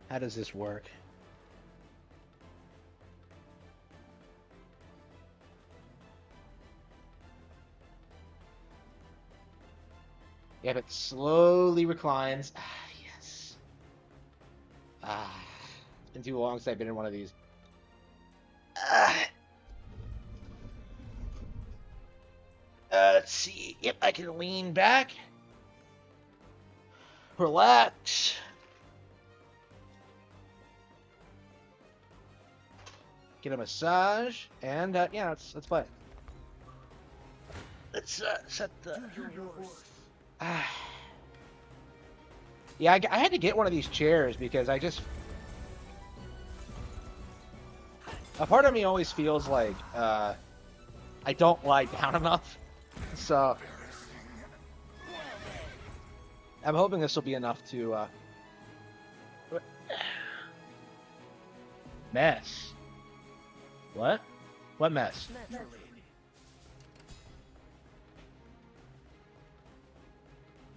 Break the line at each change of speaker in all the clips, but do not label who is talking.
How does this work? Yep, it slowly reclines. Ah, yes. Ah, it's been too long since I've been in one of these. Ah, let's see. Yep, I can lean back, relax, get a massage, and yeah, let's play. Let's set the. Ah. Yeah, I had to get one of these chairs because a part of me always feels like I don't lie down enough. So I'm hoping this will be enough to mess. What? What mess?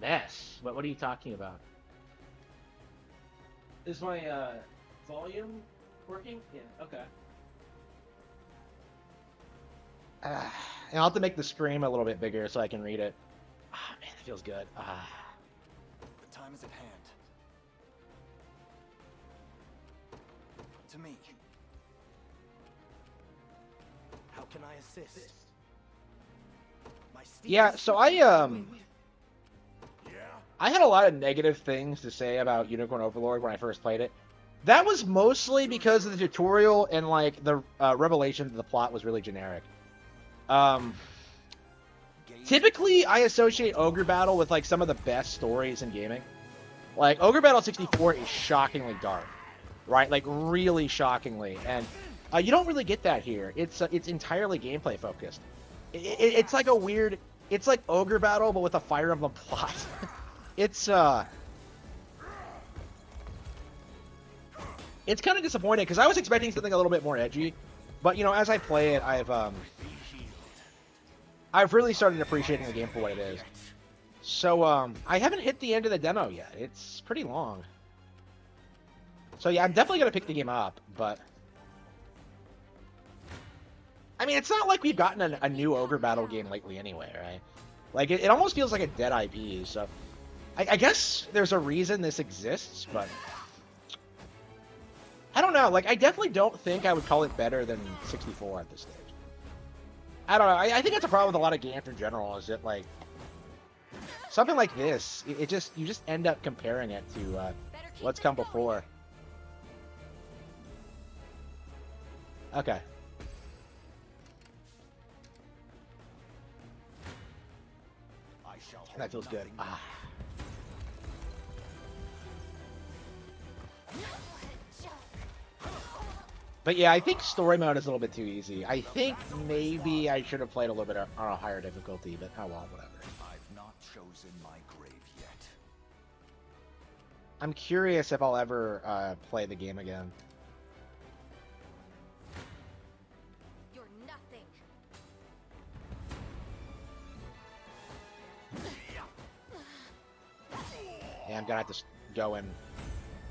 Mess. What are you talking about? Is my volume working? Yeah, okay. And I'll have to make the screen a little bit bigger so I can read it. Ah, man, it feels good. Ah.
The time is at hand. To me. How can I assist?
Yeah, so I had a lot of negative things to say about Unicorn Overlord when I first played it. That was mostly because of the tutorial and like the revelation that the plot was really generic. Um, Typically, I associate Ogre Battle with like some of the best stories in gaming. Like Ogre Battle 64 is shockingly dark, right? Like really shockingly, and you don't really get that here. It's entirely gameplay focused. It's like a weird. It's like Ogre Battle, but with a Fire Emblem plot. It's it's kind of disappointing because I was expecting something a little bit more edgy, but you know, as I play it, I've really started appreciating the game for what it is. So I haven't hit the end of the demo yet. It's pretty long. So yeah, I'm definitely gonna pick the game up, but I mean, it's not like we've gotten a new Ogre Battle game lately anyway, right? Like it almost feels like a dead IP. So I guess there's a reason this exists, but I don't know. Like I definitely don't think I would call it better than 64 at this stage. I don't know. I think that's a problem with a lot of games in general. Is that like something like this? It just you just end up comparing it to what's come before. Okay. That feels good. Ah. But yeah, I think story mode is a little bit too easy. I think maybe I should have played a little bit on a higher difficulty, but oh well, whatever.
I've not chosen my grave yet.
I'm curious if I'll ever play the game again.
You're nothing.
Yeah, I'm gonna have to go and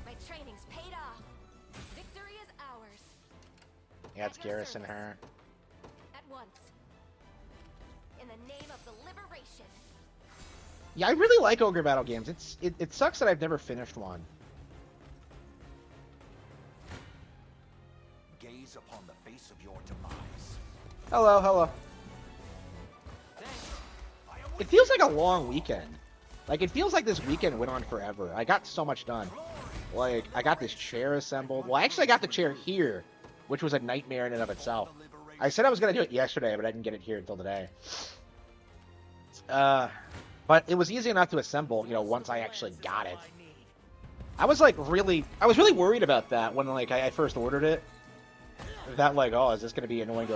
My training's paid off. Victory is ours.
yeah, it's Garrison her.
At once. In the name of the liberation.
Yeah, I really like Ogre Battle games. It sucks that I've never finished one.
Gaze upon the face of your demise.
Hello, hello. It feels like a long weekend. Like, it feels like this weekend went on forever. I got so much done. Like, I got this chair assembled. Well, actually, I got the chair here, which was a nightmare in and of itself. I said I was going to do it yesterday, but I didn't get it here until today. But it was easy enough to assemble, you know, once I actually got it. I was really worried about that when, like, I first ordered it. That, like, oh, is this going to be annoying?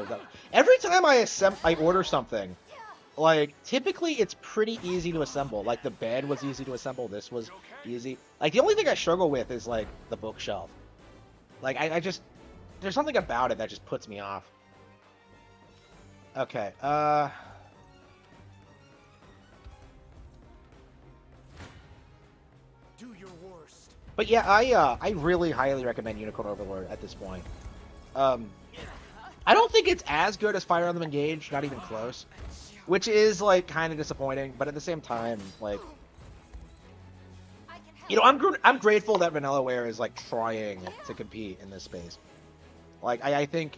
Every time I order something, like, typically it's pretty easy to assemble. Like, the bed was easy to assemble. This was easy. Like, the only thing I struggle with is, like, the bookshelf. Like, I just... There's something about it that just puts me off. Okay,
Do your worst.
But yeah, I really highly recommend Unicorn Overlord at this point. I don't think it's as good as Fire Emblem Engage, not even close, which is like kind of disappointing. But at the same time, like,
I can help.
you know, I'm grateful that Vanillaware is like trying to compete in this space. Like, I think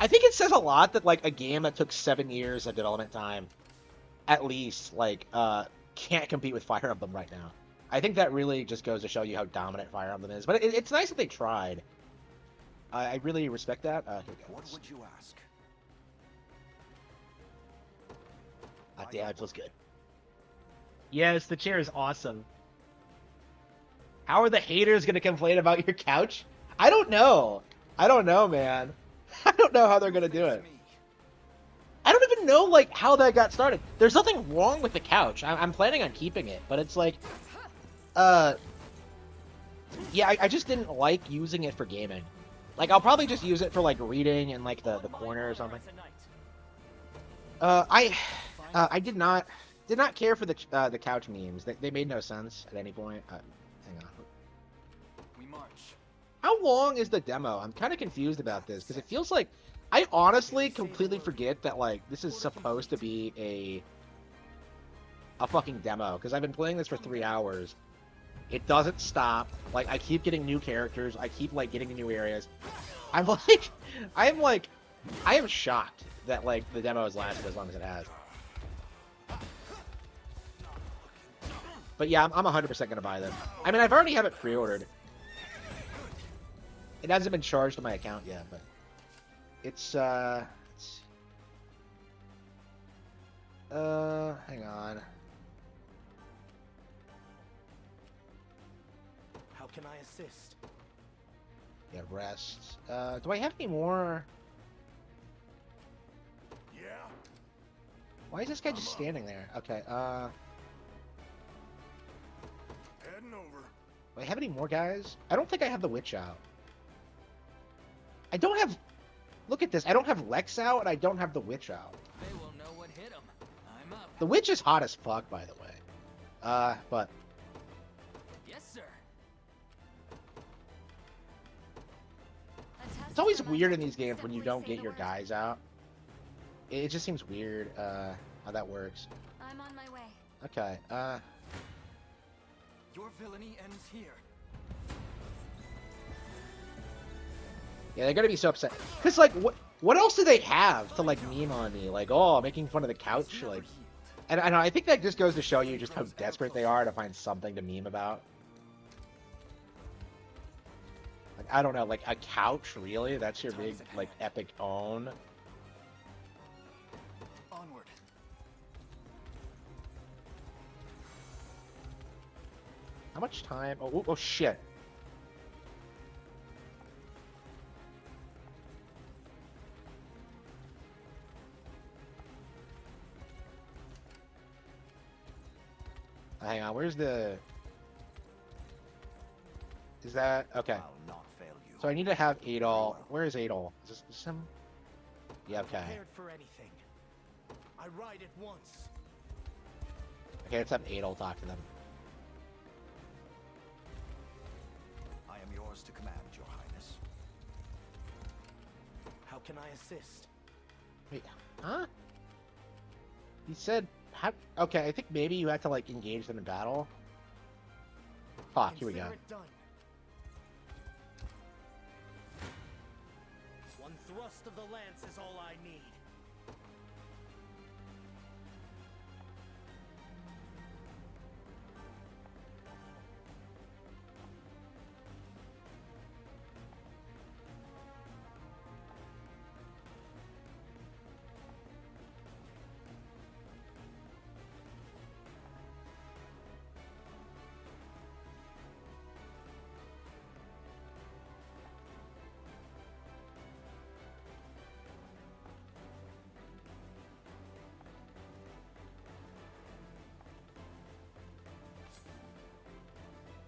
it says a lot that like a game that took 7 years of development time, at least, like, can't compete with Fire Emblem right now. I think that really just goes to show you how dominant Fire Emblem is. But it's nice that they tried. I really respect that. Here we go.
What would you ask?
Damn, it feels good.
Yes, the chair is awesome.
How are the haters gonna complain about your couch? I don't know. I don't know, man. I don't know how they're gonna do it.
Me.
I don't even know like how that got started. There's nothing wrong with the couch. I'm planning on keeping it, but it's like, yeah, I just didn't like using it for gaming. Like, I'll probably just use it for like reading in like the corner or something. I did not care for the couch memes. They made no sense at any point. Hang on.
We march.
How long is the demo? I'm kind of confused about this because it feels like I honestly completely forget that like this is supposed to be a fucking demo because I've been playing this for 3 hours. It doesn't stop. Like, I keep getting new characters. I keep like getting to new areas. I am shocked that like the demo has lasted as long as it has. But yeah, I'm 100% gonna buy them. I mean, I've already have it pre-ordered. It hasn't been charged to my account yet, but it's hang on.
How can I assist?
Yeah, rest. Do I have any more?
Yeah.
Why is this guy just standing there? Okay,
Heading over.
do I have any more guys? I don't think I have the witch out. I don't have... Look at this. I don't have Lex out, and I don't have the witch out.
They will know what hit them. I'm up.
The witch is hot as fuck, by the way. But...
Yes, sir.
It's always weird in these games when you don't get your guys out. It just seems weird, how that works.
I'm on my way.
Okay,
Your villainy ends here.
yeah, they're gonna be so upset. Cause, like, what else do they have to, like, meme on me? Like, oh, making fun of the couch, like... And I think that just goes to show you just how desperate they are to find something to meme about. Like, I don't know, like, a couch, really? That's your big, like, epic own?
Onward.
How much time? Oh, shit. Hang on, where's the... Is that... Okay.
I'll not fail you.
So I need to have Adol. Where is Adol? Is this him? Yeah, okay.
Prepared for anything. I ride it once.
Okay, let's have Adol talk to them.
I am yours to command, Your Highness. How can I assist?
Wait, huh? He said... Okay, I think maybe you have to, like, engage them in battle. Fuck, here we go.
Consider it done. One thrust of the lance is all I need.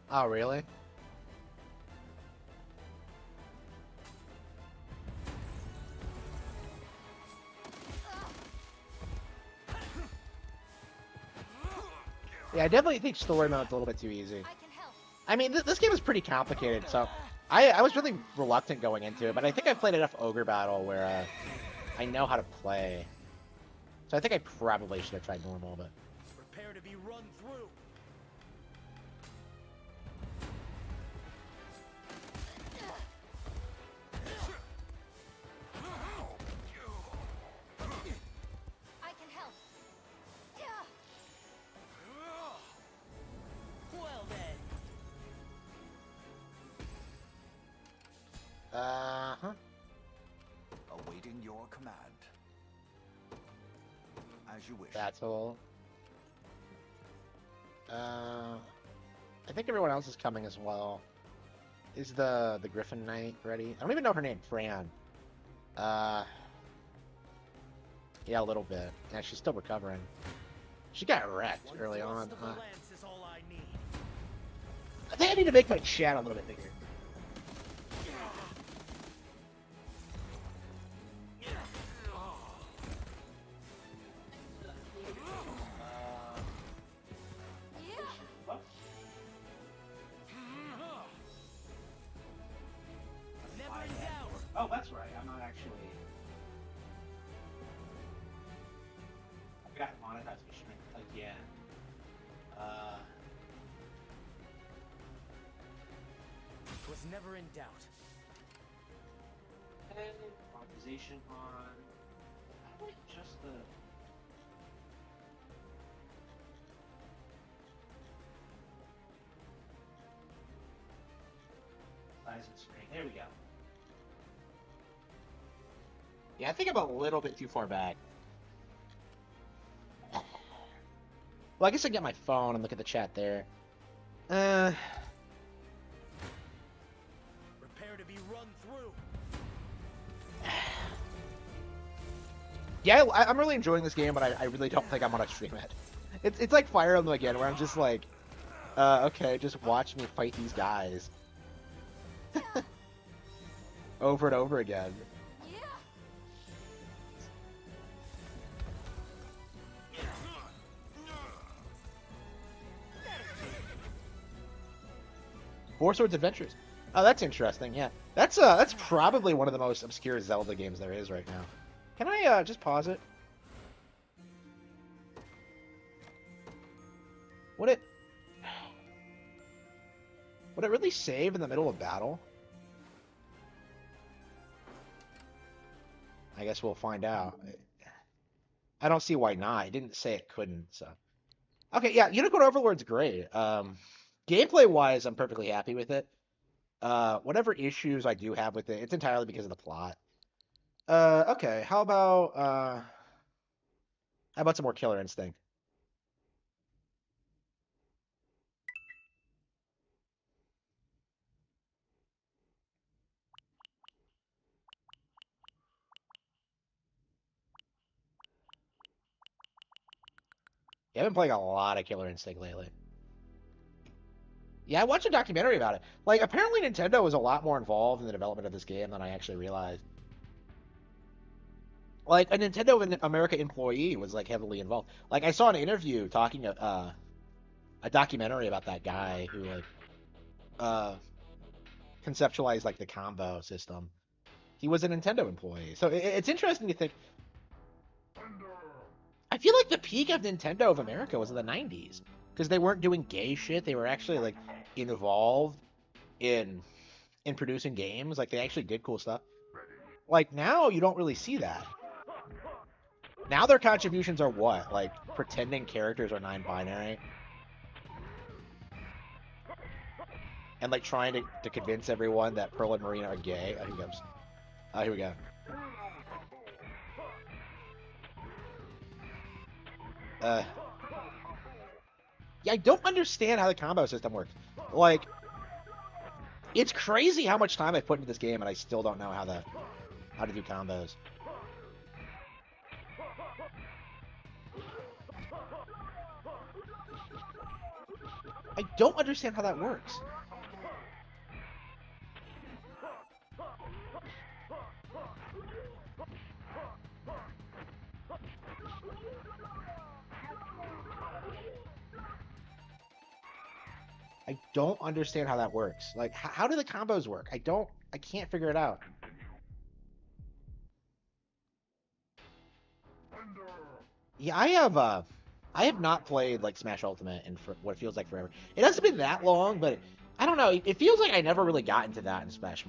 Oh, really? Yeah, I definitely think story mode's a little bit too easy.
I can help.
I mean, this game is pretty complicated, so I was really reluctant going into it, but I think I've played enough Ogre Battle where I know how to play. So I think I probably should have tried normal, but...
Prepare to be run through.
I can help.
Well then.
Uh-huh.
Awaiting your command. As you wish.
Battle. I think everyone else is coming as well. Is the Griffin Knight ready? I don't even know her name. Fran. Yeah, a little bit. Yeah, she's still recovering. She got wrecked early on.
Lance is all I need.
I think I need to make my chat a little bit bigger.
Never in doubt.
Oh, that's right. I'm not actually. I forgot monetization again.
Was never in doubt.
Monetization on. How do I adjust the. Size of screen. There we go. Yeah, I think I'm a little bit too far back. Well, I guess I get my phone and look at the chat there.
Prepare to be run through.
Yeah, I'm really enjoying this game, but I really don't think I'm gonna stream it. It's like Fire Emblem again, where I'm just like, okay, just watch me fight these guys. Over and over again.
Yeah.
Four Swords Adventures. Oh, that's interesting. Yeah, that's probably one of the most obscure Zelda games there is right now. Can I just pause it? Would it really save in the middle of battle? I guess we'll find out. I don't see why not. It didn't say it couldn't, so. Okay, yeah, Unicorn Overlord's great. Gameplay wise, I'm perfectly happy with it. Whatever issues I do have with it, it's entirely because of the plot. Okay, how about some more Killer Instinct? Yeah, I've been playing a lot of Killer Instinct lately. Yeah, I watched a documentary about it. Like, apparently Nintendo was a lot more involved in the development of this game than I actually realized. Like, a Nintendo of America employee was, like, heavily involved. Like, I saw an interview talking, a documentary about that guy who, like, conceptualized, like, the combo system. He was a Nintendo employee. So it's interesting to think. I feel like the peak of Nintendo of America was in the 90s. Because they weren't doing gay shit. They were actually, like, involved in producing games. Like, they actually did cool stuff. Like, now you don't really see that. Now their contributions are what? Like, pretending characters are non-binary? And, like, trying to convince everyone that Pearl and Marina are gay? Oh, here he comes. Oh, here we go. Yeah, I don't understand how the combo system works. Like, it's crazy how much time I put into this game, and I still don't know how to do combos. I don't understand how that works. I don't understand how that works. Like, how do the combos work? I can't figure it out. Yeah, I have not played like Smash Ultimate in for what feels like forever. It hasn't been that long, but I don't know. It feels like I never really got into that in Smash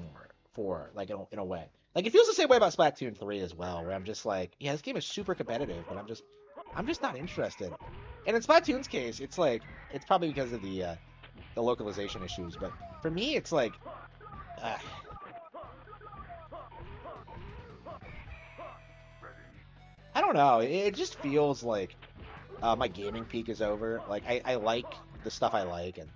4, like in a way. Like it feels the same way about Splatoon 3 as well, where I'm just like, yeah, this game is super competitive, but I'm just not interested. And in Splatoon's case, it's like it's probably because of the localization issues, but for me, it's like, uh, I don't know. It just feels like my gaming peak is over. Like I like the stuff I like, and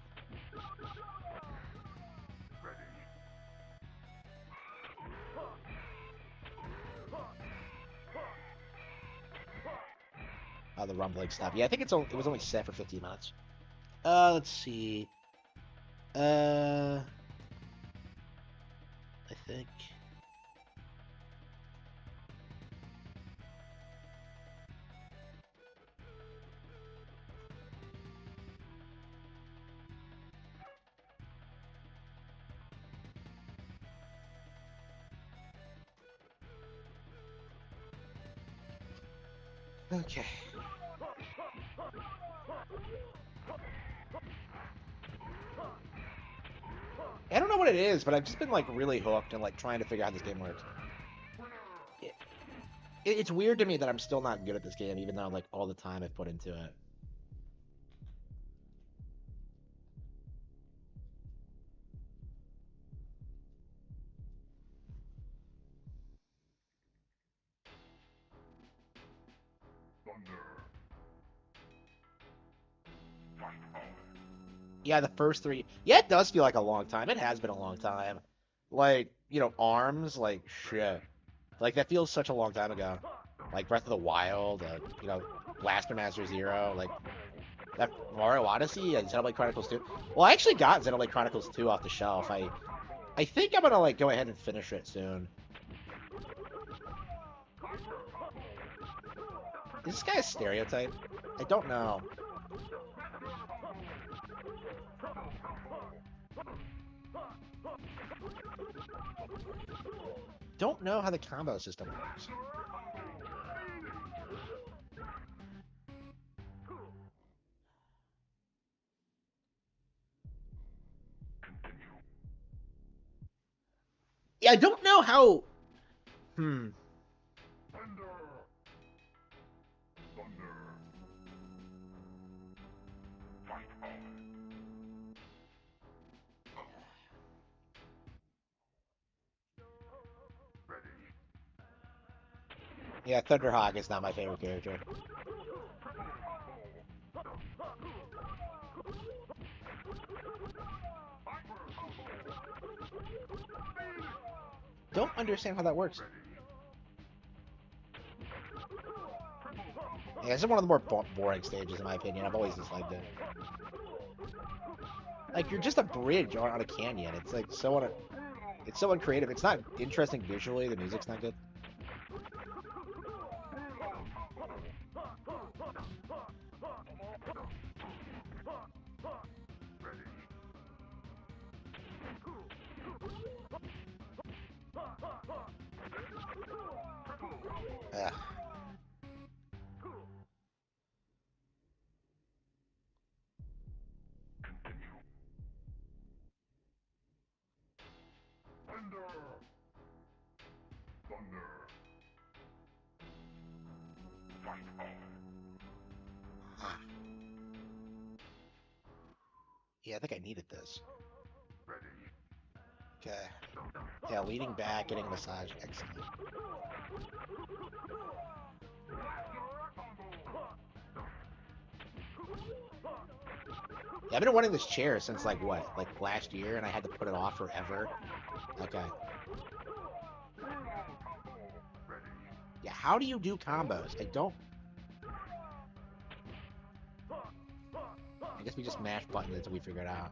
the rumbling stuff. Yeah, I think it was only set for 15 minutes. Let's see. I think. Okay. I don't know what it is, but I've just been like really hooked and like trying to figure out how this game works. It, it's weird to me that I'm still not good at this game, even though like all the time I've put into it. Yeah, the first three. Yeah, it does feel like a long time. It has been a long time. Like, ARMS, like shit. Like that feels such a long time ago. Like Breath of the Wild, Blaster Master Zero, like that Mario Odyssey and Xenoblade Chronicles 2. Well, I actually got Xenoblade Chronicles 2 off the shelf. I think I'm gonna like go ahead and finish it soon. Is this guy a stereotype? I don't know. Don't know how the combo system works. Yeah, I don't know how. Hmm. Yeah, Thunderhawk is not my favorite character. Don't understand how that works. Yeah, this is one of the more boring stages in my opinion. I've always disliked it. Like you're just a bridge on a canyon. It's like it's so uncreative. It's not interesting visually. The music's not good. Ugh. Yeah, I think I needed this. Okay. Yeah, leaning back, getting a massage. Excellent. Yeah, I've been wanting this chair since like what? Like last year, and I had to put it off forever. Okay. Yeah, how do you do combos? I don't. I guess we just mash buttons until we figure it out.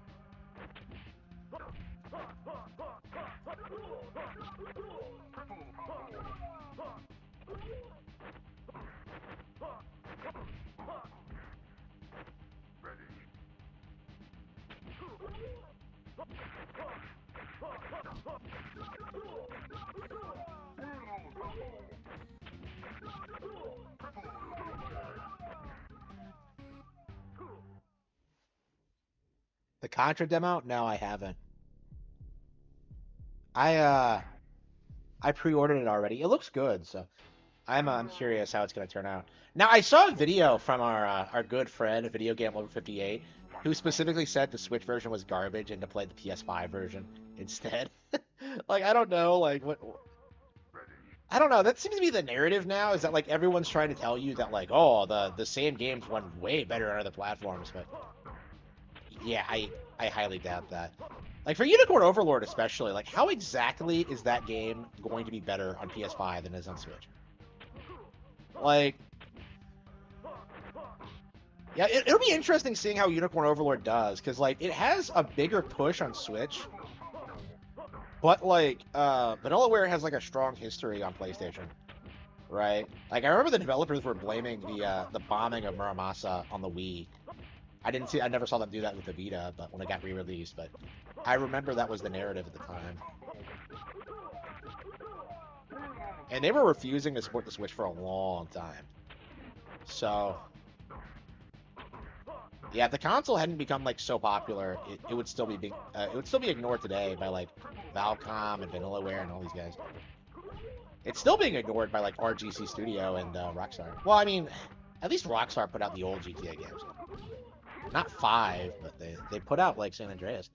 Contra demo? No, I haven't. I pre-ordered it already. It looks good, so I'm curious how it's gonna turn out. Now I saw a video from our good friend, Video Game Over 58, who specifically said the Switch version was garbage and to play the PS5 version instead. Like I don't know, like what I don't know. That seems to be the narrative now. Is that like everyone's trying to tell you that like, oh, the same games run way better on other platforms, but yeah, I highly doubt that. Like for Unicorn Overlord especially, like how exactly is that game going to be better on PS5 than it is on Switch? Like, yeah, it'll be interesting seeing how Unicorn Overlord does, because like it has a bigger push on Switch, but like Vanillaware has like a strong history on PlayStation, right? Like I remember the developers were blaming the bombing of Muramasa on the Wii. I never saw them do that with the Vita, but when it got re-released, but I remember that was the narrative at the time. And they were refusing to support the Switch for a long time. So, yeah, if the console hadn't become like so popular, it would still be ignored today by like Valcom and Vanillaware and all these guys. It's still being ignored by like RGC Studio and Rockstar. Well, I mean, at least Rockstar put out the old GTA games. Not 5, but they put out like San Andreas.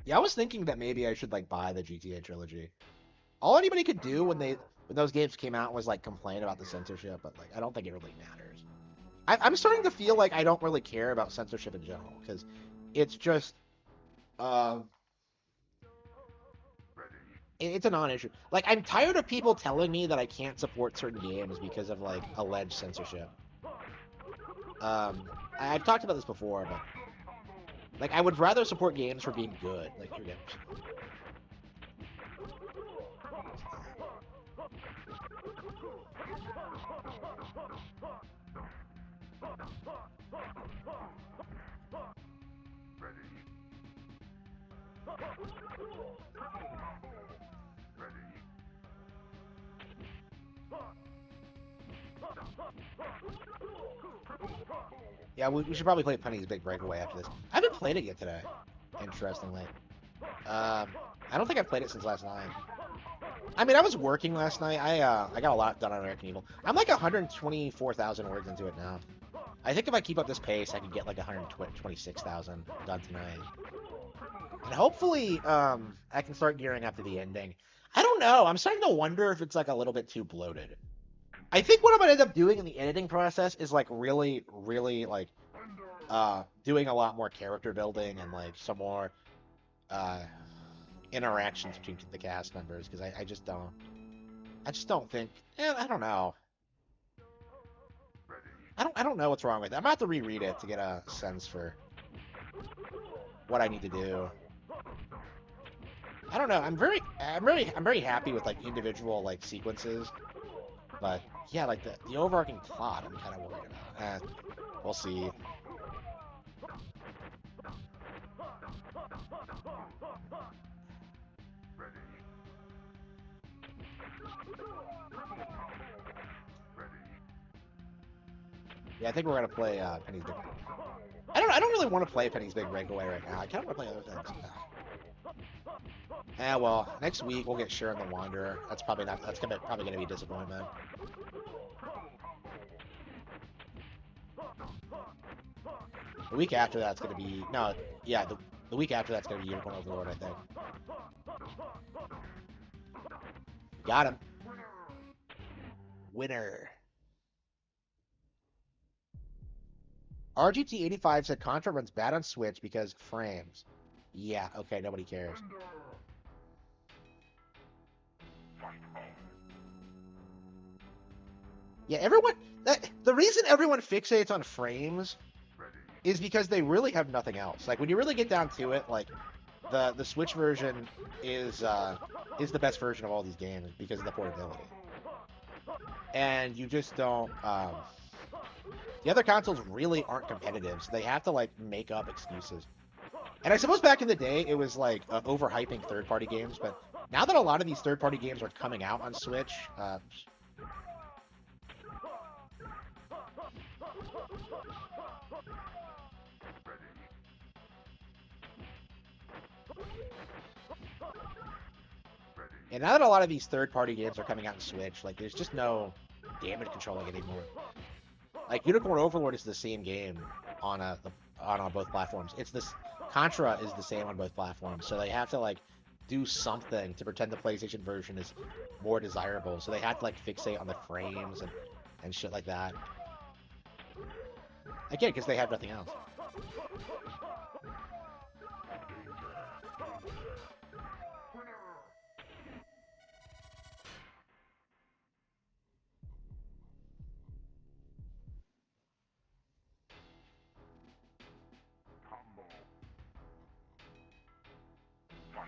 Yeah, I was thinking that maybe I should like buy the GTA trilogy. All anybody could do when those games came out was like complain about the censorship, but like I don't think it really matters. I'm starting to feel like I don't really care about censorship in general, because it's just it's a non-issue. Like I'm tired of people telling me that I can't support certain games because of like alleged censorship. I've talked about this before, but like I would rather support games for being good. Like here we go. Yeah, we should probably play Penny's Big Breakaway after this. I haven't played it yet today, interestingly. I don't think I've played it since last night. I mean, I was working last night. I got a lot done on American Evil. I'm like 124,000 words into it now. I think if I keep up this pace, I could get like 126,000 done tonight. And hopefully, I can start gearing up to the ending. I don't know. I'm starting to wonder if it's like a little bit too bloated. I think what I'm gonna end up doing in the editing process is like really like doing a lot more character building and like some more interactions between the cast members, because I just don't think I don't know. I don't know what's wrong with it. I'm gonna have to reread it to get a sense for what I need to do. I don't know. I'm very happy with like individual like sequences, but yeah, like the overarching plot, I'm kind of worried about. We'll see. Yeah, I think we're gonna play Penny's Big. I don't really want to play Penny's Big Breakaway right now. I kind of want to play other things. Well, next week we'll get Sharon the Wanderer. That's probably gonna be a disappointment. The week after that's gonna be the week after that's gonna be Unicorn Overlord, I think. Got him. Winner. RGT85 said Contra runs bad on Switch because frames. Yeah, okay, nobody cares. Yeah, the reason everyone fixates on frames is because they really have nothing else. Like when you really get down to it, like the Switch version is the best version of all these games because of the portability. And you just don't the other consoles really aren't competitive, so they have to like make up excuses. And I suppose back in the day it was like overhyping third-party games, but now that a lot of these third-party games are coming out on Switch, And now that a lot of these third-party games are coming out in Switch, like there's just no damage controlling anymore. Like Unicorn Overlord is the same game on both platforms. It's this Contra is the same on both platforms, so they have to like do something to pretend the PlayStation version is more desirable. So they had to like fixate on the frames and shit like that. Again, because they have nothing else.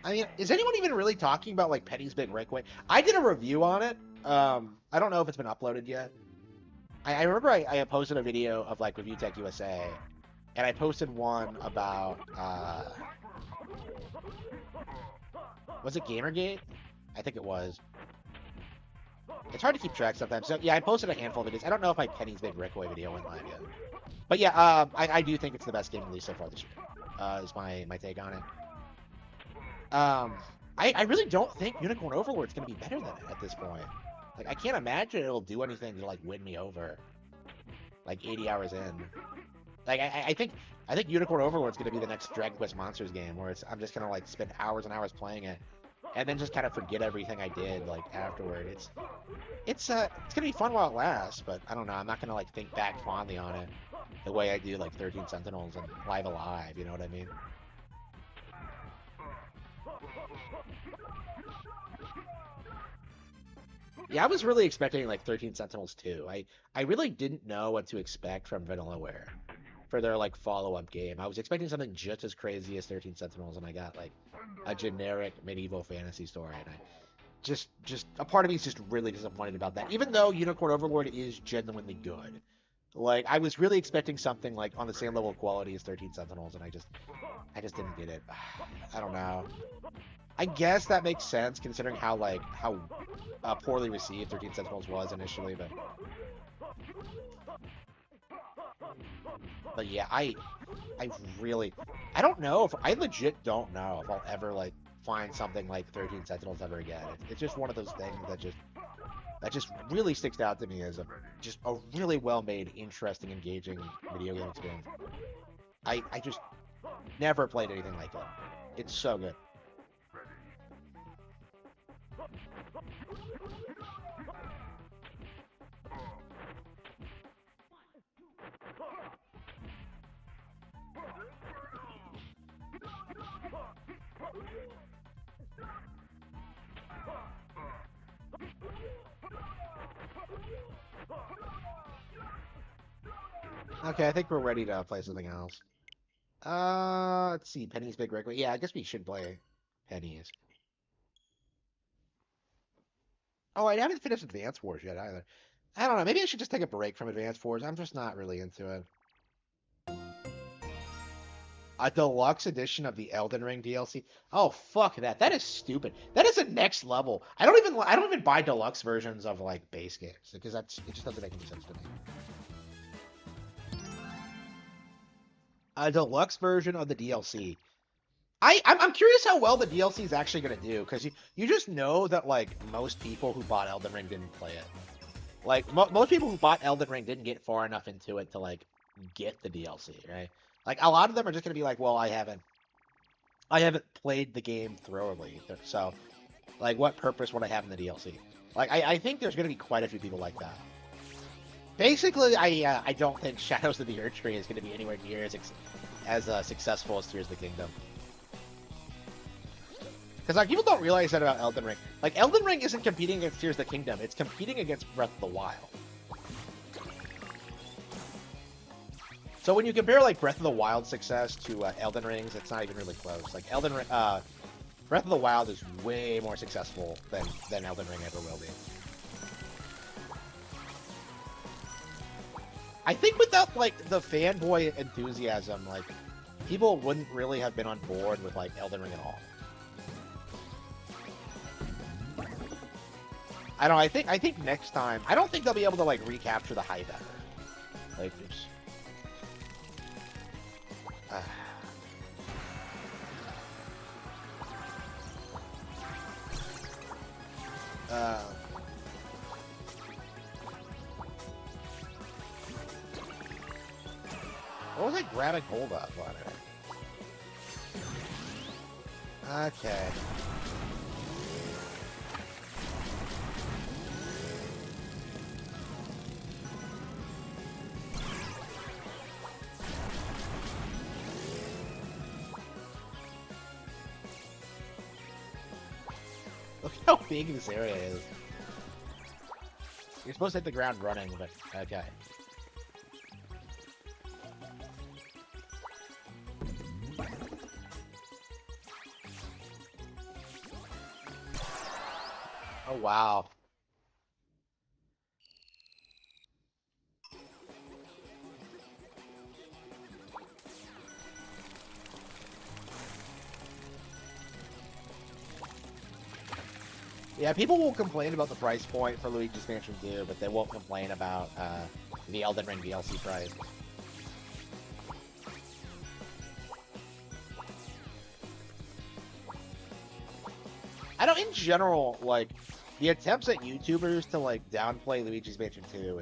I mean, is anyone even really talking about like Penny's Big Breakaway? I did a review on it. I don't know if it's been uploaded yet. I remember I posted a video of like Review Tech USA, and I posted one about was it Gamergate? I think it was. It's hard to keep track sometimes. So yeah, I posted a handful of videos. I don't know if my Penny's Big Breakaway video went live yet. But yeah, I do think it's the best game released so far this year. Is my take on it. I really don't think Unicorn Overlord's gonna be better than it at this point. Like, I can't imagine it'll do anything to like win me over. Like 80 hours in. Like, I think Unicorn Overlord's gonna be the next Dragon Quest Monsters game, where I'm just gonna like spend hours and hours playing it, and then just kind of forget everything I did like afterward. It's gonna be fun while it lasts, but I don't know. I'm not gonna like think back fondly on it the way I do like 13 Sentinels and Live Alive. You know what I mean? Yeah, I was really expecting like 13 Sentinels too. I really didn't know what to expect from Vanillaware for their like follow-up game. I was expecting something just as crazy as 13 Sentinels, and I got like a generic medieval fantasy story, and I just a part of me is just really disappointed about that. Even though Unicorn Overlord is genuinely good. Like, I was really expecting something like on the same level of quality as 13 Sentinels, and I just didn't get it. I don't know. I guess that makes sense considering how poorly received 13 Sentinels was initially, but yeah, I don't know if I legit don't know if I'll ever like find something like 13 Sentinels ever again. It's just one of those things that just really sticks out to me as just a really well-made, interesting, engaging video game experience. I just never played anything like it. It's so good. Okay, I think we're ready to play something else. Let's see, Penny's Big Breakaway. Yeah, I guess we should play Penny's. Oh, I haven't finished Advance Wars yet either. I don't know, maybe I should just take a break from Advance Wars. I'm just not really into it. A deluxe edition of the Elden Ring DLC? Oh, fuck that. That is stupid. That is the next level. I don't even buy deluxe versions of like base games because it just doesn't make any sense to me. A deluxe version of the DLC. I'm curious how well the DLC is actually going to do, because you just know that like most people who bought Elden Ring didn't play it. Like most people who bought Elden Ring didn't get far enough into it to like get the DLC, right? Like a lot of them are just going to be like, well, I haven't played the game thoroughly, so like what purpose would I have in the DLC? Like I think there's going to be quite a few people like that. Basically, I don't think Shadows of the Erdtree is going to be anywhere near as successful as Tears of the Kingdom. Because like people don't realize that about Elden Ring. Like Elden Ring isn't competing against Tears of the Kingdom; it's competing against Breath of the Wild. So when you compare like Breath of the Wild's success to Elden Ring's, it's not even really close. Like Breath of the Wild is way more successful than Elden Ring ever will be. I think without like the fanboy enthusiasm, like people wouldn't really have been on board with like Elden Ring at all. I don't know, I think next time, I don't think they'll be able to like recapture the hype ever. Like it's grabbing hold of on her. Okay. Look how big this area is. You're supposed to hit the ground running, but okay. Oh, wow. Yeah, people will complain about the price point for Luigi's Mansion 2, but they won't complain about the Elden Ring DLC price. I don't, in general, like, the attempts at YouTubers to, like, downplay Luigi's Mansion 2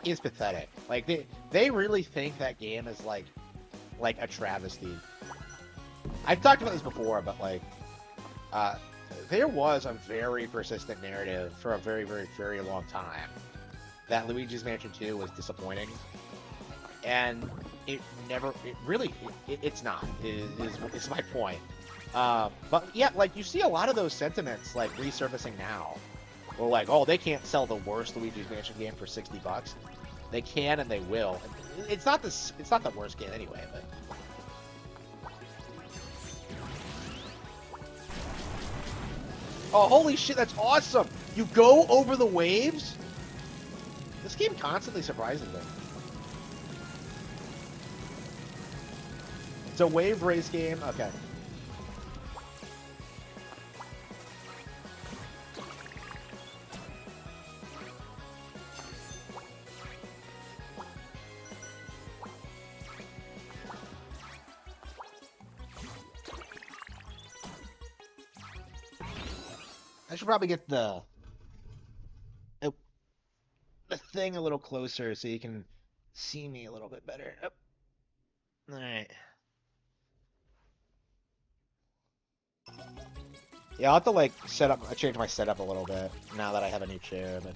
is pathetic. Like, they really think that game is, like a travesty. I've talked about this before, but, like, there was a very persistent narrative for a very, very, very long time that Luigi's Mansion 2 was disappointing. And it really, it's not, is my point. But yeah, like, you see a lot of those sentiments, like, resurfacing now. Or like, oh, they can't sell the worst Luigi's Mansion game for $60. They can and they will. It's not the worst game anyway, but... Oh, holy shit, that's awesome! You go over the waves? This game constantly surprises me. It's a wave race game? Okay. I should probably get the thing a little closer so you can see me a little bit better. Oh. All right. Yeah, I'll have to like change my setup a little bit now that I have a new chair. But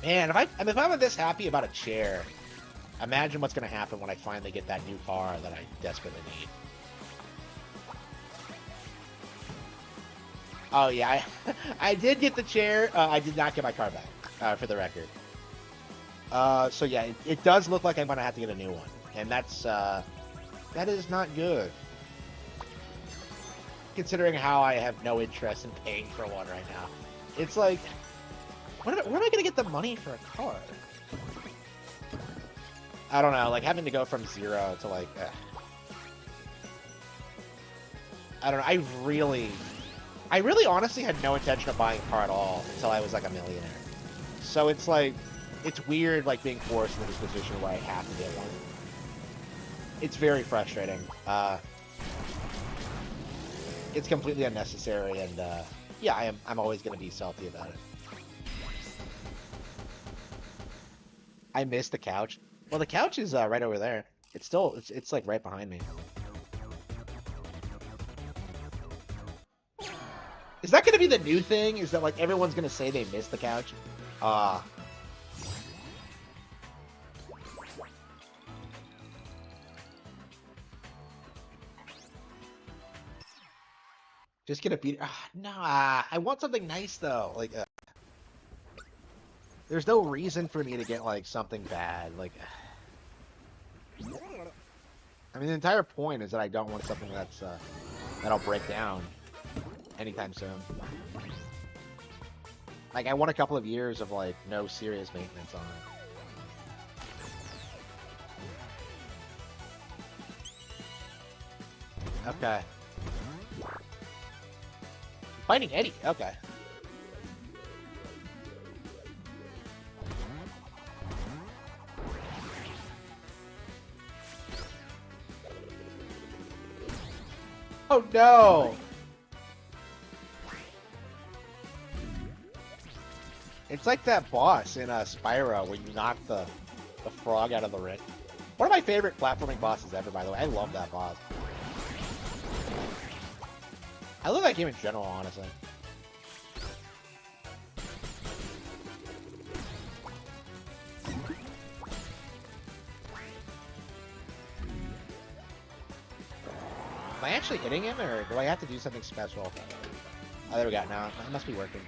man, if I'm this happy about a chair, imagine what's going to happen when I finally get that new car that I desperately need. Oh yeah, I did get the chair. I did not get my car back, for the record. So yeah, it does look like I'm going to have to get a new one. And that is not good. Considering how I have no interest in paying for one right now. It's like, where am I going to get the money for a car? I don't know, like having to go from 0 to like, I don't know, I really honestly had no intention of buying a car at all until I was like a millionaire. So it's like, it's weird like being forced into this position where I have to get one. It's very frustrating. It's completely unnecessary, and yeah, I'm always gonna be salty about it. I missed the couch. Well, the couch is right over there. It's like right behind me. Is that gonna be the new thing? Is that like everyone's gonna say they missed the couch? Just gonna beat. Nah, I want something nice though. Like, there's no reason for me to get like something bad. Like, I mean, the entire point is that I don't want something that's that'll break down anytime soon. Like, I want a couple of years of like no serious maintenance on it. Okay. Fighting Eddie. Okay. Oh no! It's like that boss in Spyro when you knock the frog out of the ring. One of my favorite platforming bosses ever, by the way. I love that boss. I love that game in general, honestly. Am I actually hitting him, or do I have to do something special? Oh, there we go. Now it must be working.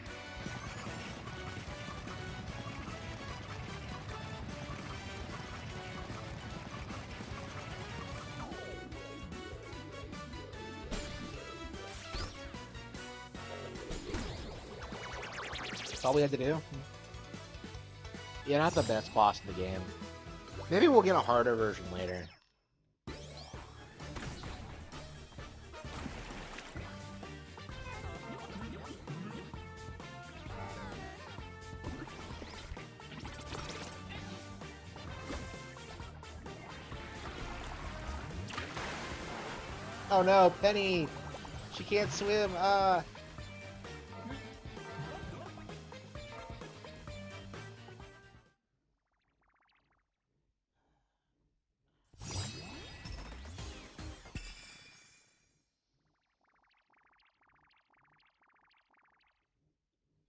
That's all we had to do. Yeah, not the best boss in the game. Maybe we'll get a harder version later. Oh no, Penny! She can't swim,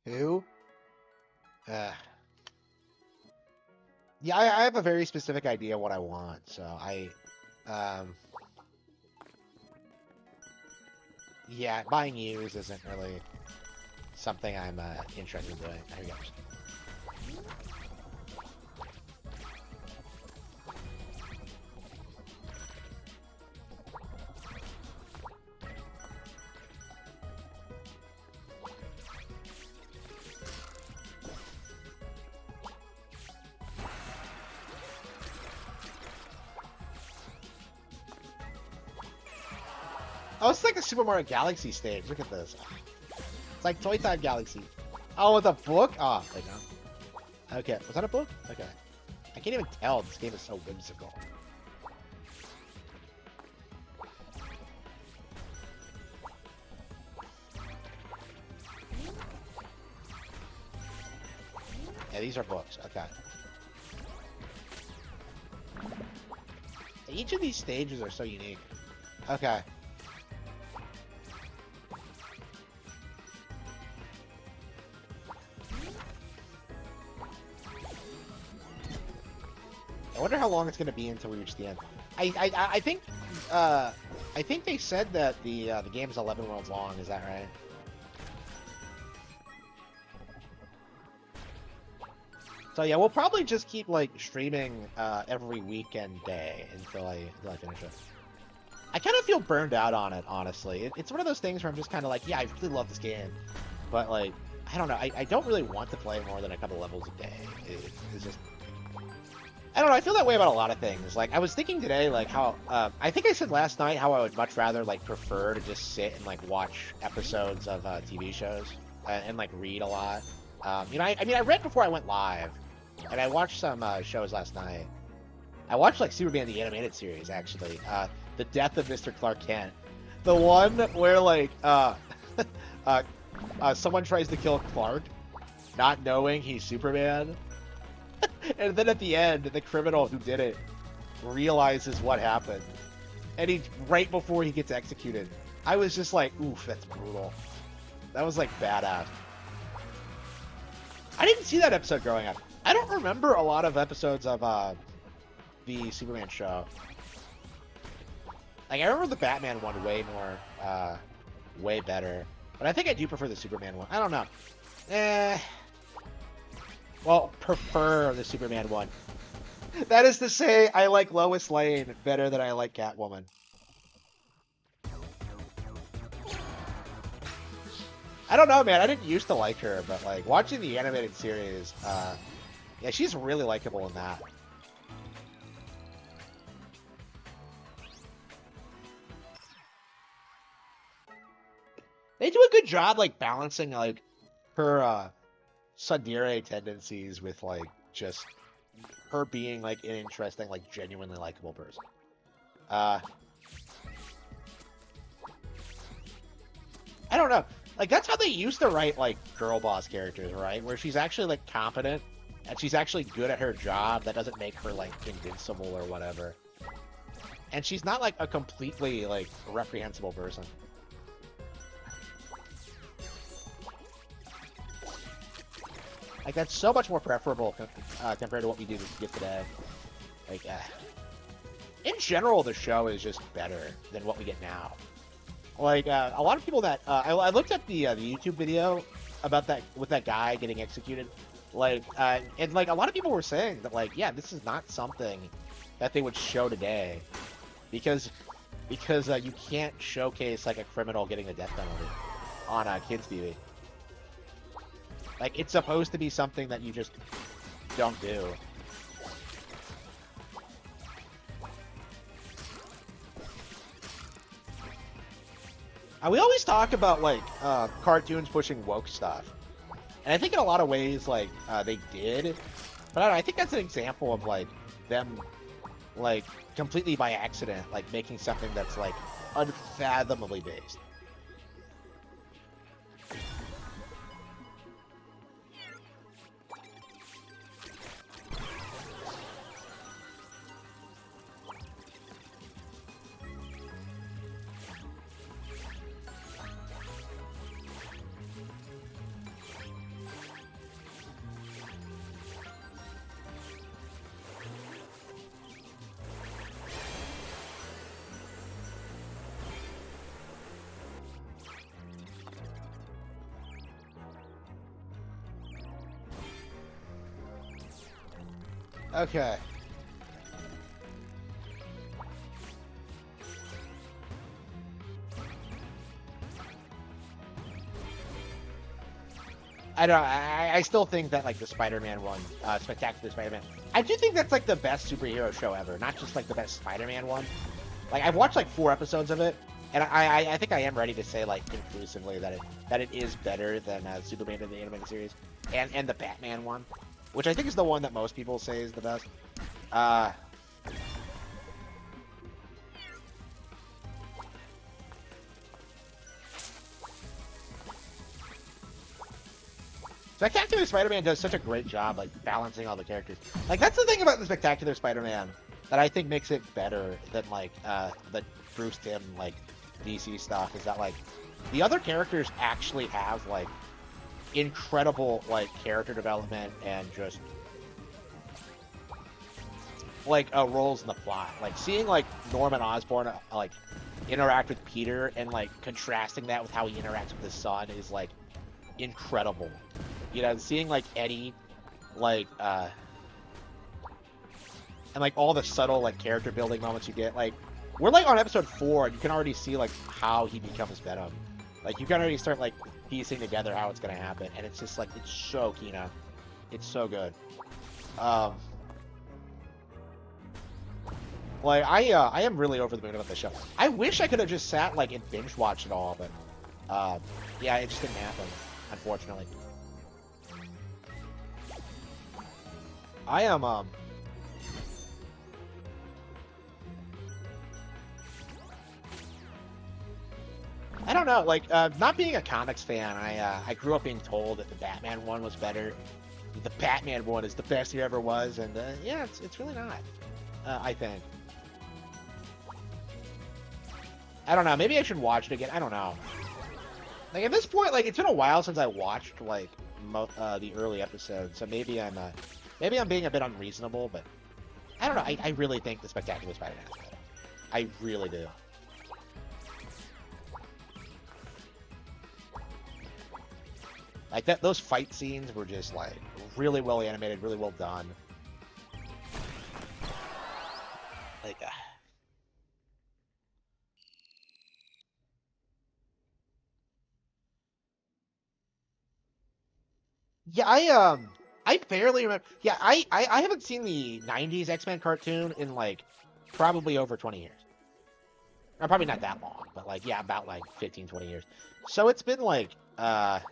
Who? Yeah, I have a very specific idea what I want, so yeah, buying used isn't really something I'm interested in doing. There we go. Oh, it's like a Super Mario Galaxy stage. Look at this. It's like Toy Time Galaxy. Oh, with a book? Oh, there you go. Okay, was that a book? Okay. I can't even tell. This game is so whimsical. Yeah, these are books. Okay. Each of these stages are so unique. Okay. I wonder how long it's going to be until we reach the end. I think they said that the game's 11 worlds long. Is that right? So yeah, we'll probably just keep like streaming every weekend day until I finish it. I kind of feel burned out on it, honestly. It's one of those things where I'm just kind of like, yeah, I really love this game, but like, I don't know. I don't really want to play more than a couple levels a day. It's just. I don't know, I feel that way about a lot of things. Like, I was thinking today, like, how, I think I said last night how I would much rather, like, prefer to just sit and, like, watch episodes of TV shows and, like, read a lot. You know, I mean, I read before I went live, and I watched some shows last night. I watched, like, Superman the Animated Series, actually. The Death of Mr. Clark Kent. The one where, like, someone tries to kill Clark, not knowing he's Superman. And then at the end, the criminal who did it realizes what happened. And right before he gets executed, I was just like, oof, that's brutal. That was like badass. I didn't see that episode growing up. I don't remember a lot of episodes of the Superman show. Like, I remember the Batman one way more, way better. But I think I do prefer the Superman one. I don't know. Well, prefer the Superman one. That is to say, I like Lois Lane better than I like Catwoman. I don't know, man. I didn't used to like her, but like watching the animated series, yeah, she's really likable in that. They do a good job, like balancing like her tsundere tendencies with like just her being like an interesting, like genuinely likable person. I don't know. Like, that's how they used to write, like, girl boss characters, right? Where she's actually, like, competent, and she's actually good at her job. That doesn't make her, like, invincible or whatever. And she's not, like, a completely, like, reprehensible person. Like, that's so much more preferable compared to what we do get today. Like, in general, the show is just better than what we get now. Like, a lot of people that I looked at the YouTube video about that with that guy getting executed, like, and like a lot of people were saying that, like, yeah, this is not something that they would show today, because you can't showcase like a criminal getting the death penalty on kids TV. Like, it's supposed to be something that you just don't do. We always talk about, like, cartoons pushing woke stuff. And I think in a lot of ways, like, they did. But I don't know, I think that's an example of, like, them, like, completely by accident, like, making something that's, like, unfathomably based. Okay. I don't know, I still think that, like, the Spider-Man one, Spectacular Spider-Man, I do think that's, like, the best superhero show ever, not just, like, the best Spider-Man one. Like, I've watched, like, 4 episodes of it, and I think I am ready to say, like, conclusively that it is better than Superman in the animated series, and the Batman one, which I think is the one that most people say is the best. Spectacular Spider-Man does such a great job, like, balancing all the characters. Like, that's the thing about the Spectacular Spider-Man that I think makes it better than, like, the Bruce Timm, like, DC stuff, is that, like, the other characters actually have, like, incredible, like, character development and just, like, roles in the plot. Like, seeing, like, Norman Osborn, like, interact with Peter and, like, contrasting that with how he interacts with his son is, like, incredible. You know, seeing, like, Eddie, like, and, like, all the subtle, like, character building moments you get, like, we're, like, on episode 4, and you can already see, like, how he becomes Venom. Like, you can already start, like, piecing together how it's gonna happen, and it's just, like, it's so Kino. It's so good. Like, I am really over the moon about this show. I wish I could have just sat, like, and binge watched it all, but, yeah, it just didn't happen, unfortunately. I am, I don't know, like, not being a comics fan, I grew up being told that the Batman one was better. The Batman one is the best there ever was, and, yeah, it's really not, I think. I don't know, maybe I should watch it again, I don't know. Like, at this point, like, it's been a while since I watched, like, the early episodes, so maybe I'm being a bit unreasonable, but I don't know, I really think the Spectacular Spider-Man is better. I really do. Like, those fight scenes were just, like, really well animated, really well done. Like, yeah, I barely remember. Yeah, I haven't seen the 90s X-Men cartoon in, like, probably over 20 years. Or probably not that long, but, like, yeah, about, like, 15, 20 years. So it's been, like, I've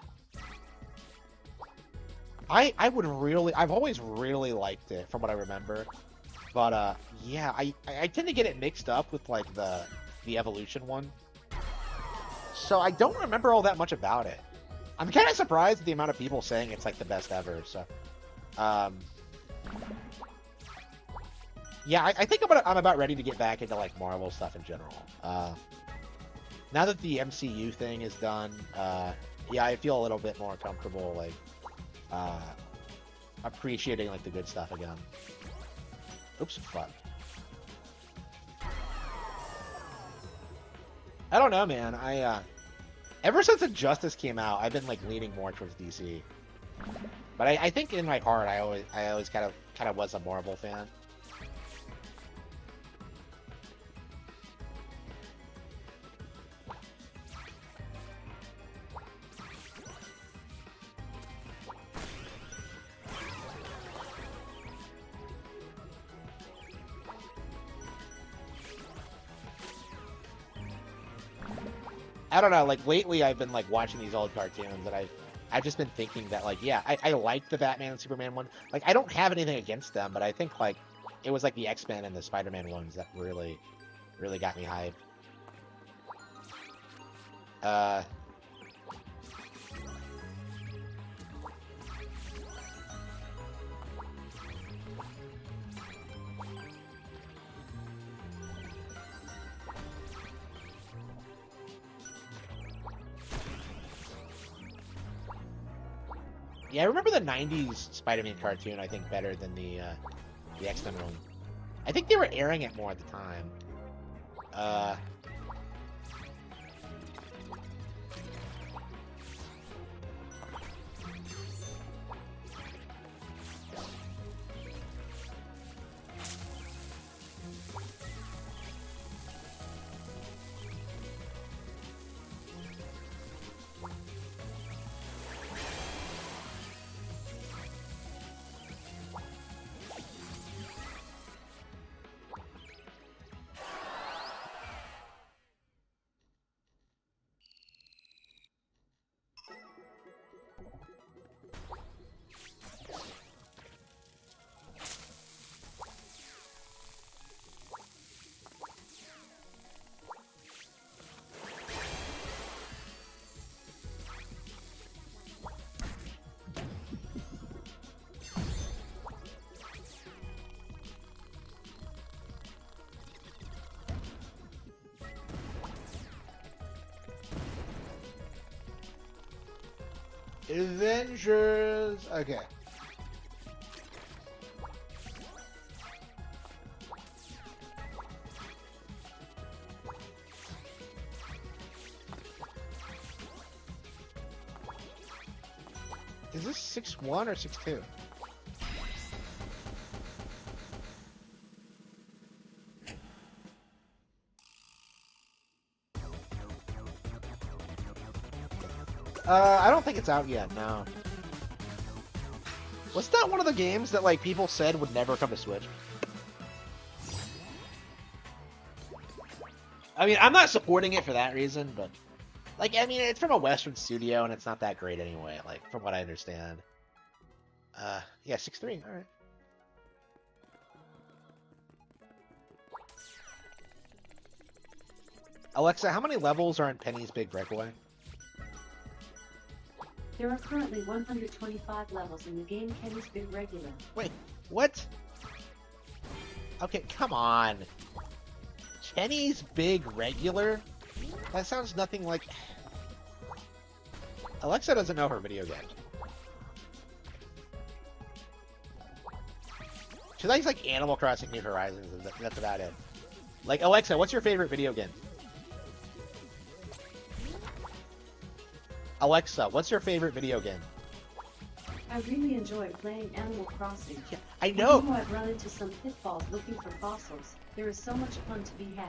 always really liked it from what I remember. But, yeah, I tend to get it mixed up with, like, the Evolution one. So I don't remember all that much about it. I'm kind of surprised at the amount of people saying it's like the best ever. So, yeah, I think I'm about ready to get back into like Marvel stuff in general. Now that the MCU thing is done, yeah, I feel a little bit more comfortable like appreciating like the good stuff again. Oops, fuck. I don't know, man. Ever since Injustice came out, I've been like leaning more towards DC. But I think in my heart, I always kind of was a Marvel fan. I don't know, like lately I've been like watching these old cartoons and I've just been thinking that like, yeah, I like the Batman and Superman one. Like I don't have anything against them, but I think like it was like the X-Men and the Spider-Man ones that really got me hyped. Yeah, I remember the '90s Spider-Man cartoon. I think better than the X-Men one. I think they were airing it more at the time. Avengers. Okay. Is this 6-1 or 6-2? I don't think it's out yet, no. Was that one of the games that, like, people said would never come to Switch? I mean, I'm not supporting it for that reason, but... Like, I mean, it's from a Western studio, and it's not that great anyway, like, from what I understand. Yeah, 6-3, alright. Alexa, how many levels are in Penny's Big Breakaway?
There are currently 125 levels in the game Kenny's Big Regular.
Wait, what? Okay, come on. Kenny's Big Regular? That sounds nothing like... Alexa doesn't know her video games. She likes, like, Animal Crossing New Horizons, and that's about it. Like, Alexa, what's your favorite video game? Alexa, what's your favorite video game?
I really enjoy playing Animal Crossing.
Yeah, I know.
Even though I've run into some pitfalls looking for fossils, there is so much fun to be had.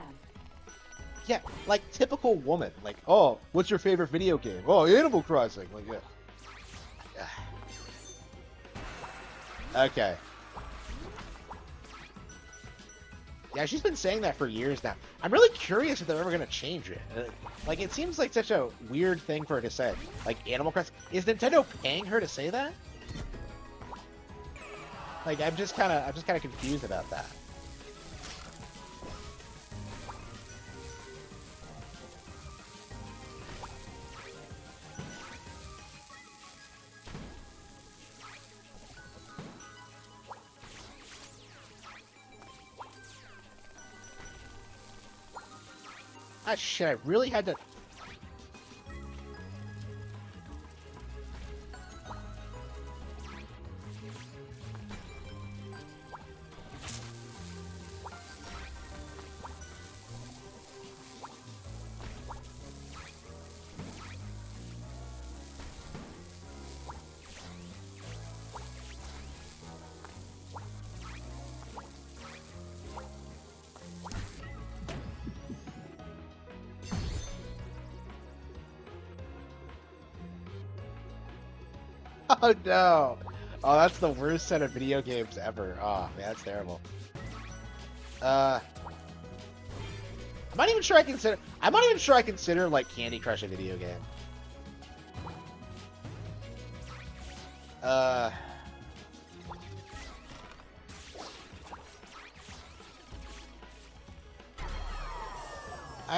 Yeah, like typical woman. Like, oh, what's your favorite video game? Oh, Animal Crossing. Like, yeah. Okay. Yeah, she's been saying that for years now. I'm really curious if they're ever gonna change it. Like, it seems like such a weird thing for her to say. Like, Animal Crossing. Is Nintendo paying her to say that? Like, I'm just kind of confused about that. Ah, shit, I really had to... Oh no! Oh, that's the worst set of video games ever. Oh man, that's terrible. I'm not even sure I consider. I'm not even sure I consider like Candy Crush a video game. I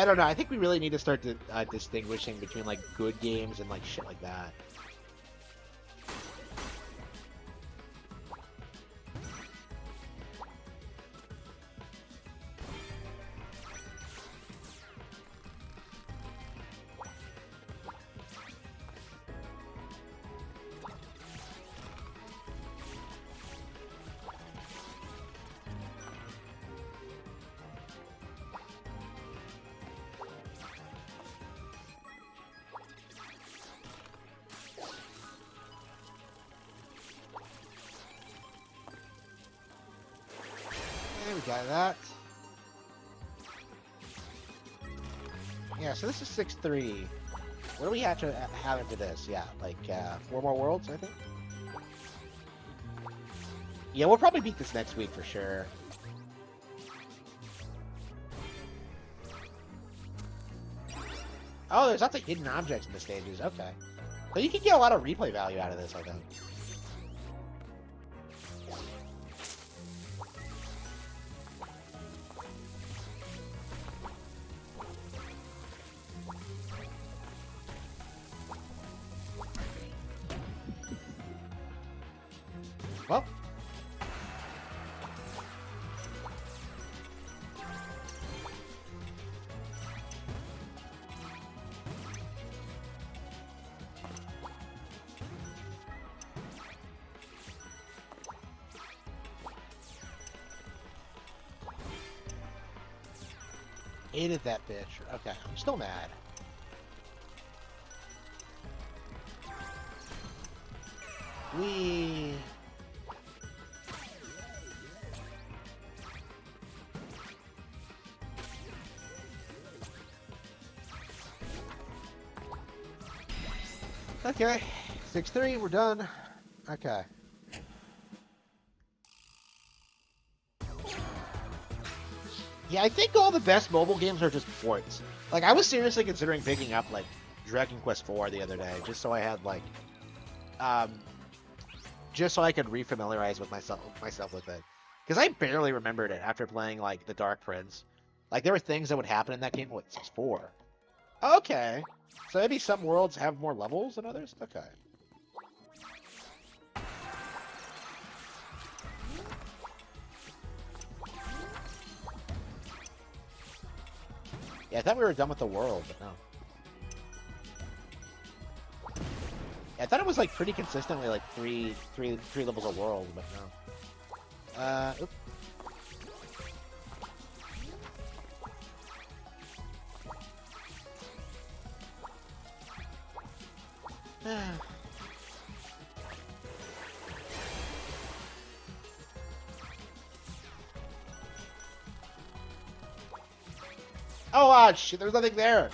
don't know. I think we really need to start distinguishing between like good games and like shit like that. We got that. Yeah, so this is 6-3. What do we have to have into this? Yeah, like 4 more worlds, I think. Yeah, we'll probably beat this next week for sure. Oh, there's lots of hidden objects in the stages. Okay. So you can get a lot of replay value out of this, I think. Well. Hated that bitch. Okay, I'm still mad. We... Okay, 6-3, we're done. Okay. Yeah, I think all the best mobile games are just ports. Like, I was seriously considering picking up, like, Dragon Quest IV the other day, just so I had, like, just so I could refamiliarize with myself with it. Because I barely remembered it after playing, like, The Dark Prince. Like, there were things that would happen in that game. What, 6-4? Okay. So maybe some worlds have more levels than others? Okay. Yeah, I thought we were done with the world, but no. Yeah, I thought it was like pretty consistently like three levels of world, but no. Oops. Oh, shit, there was nothing there.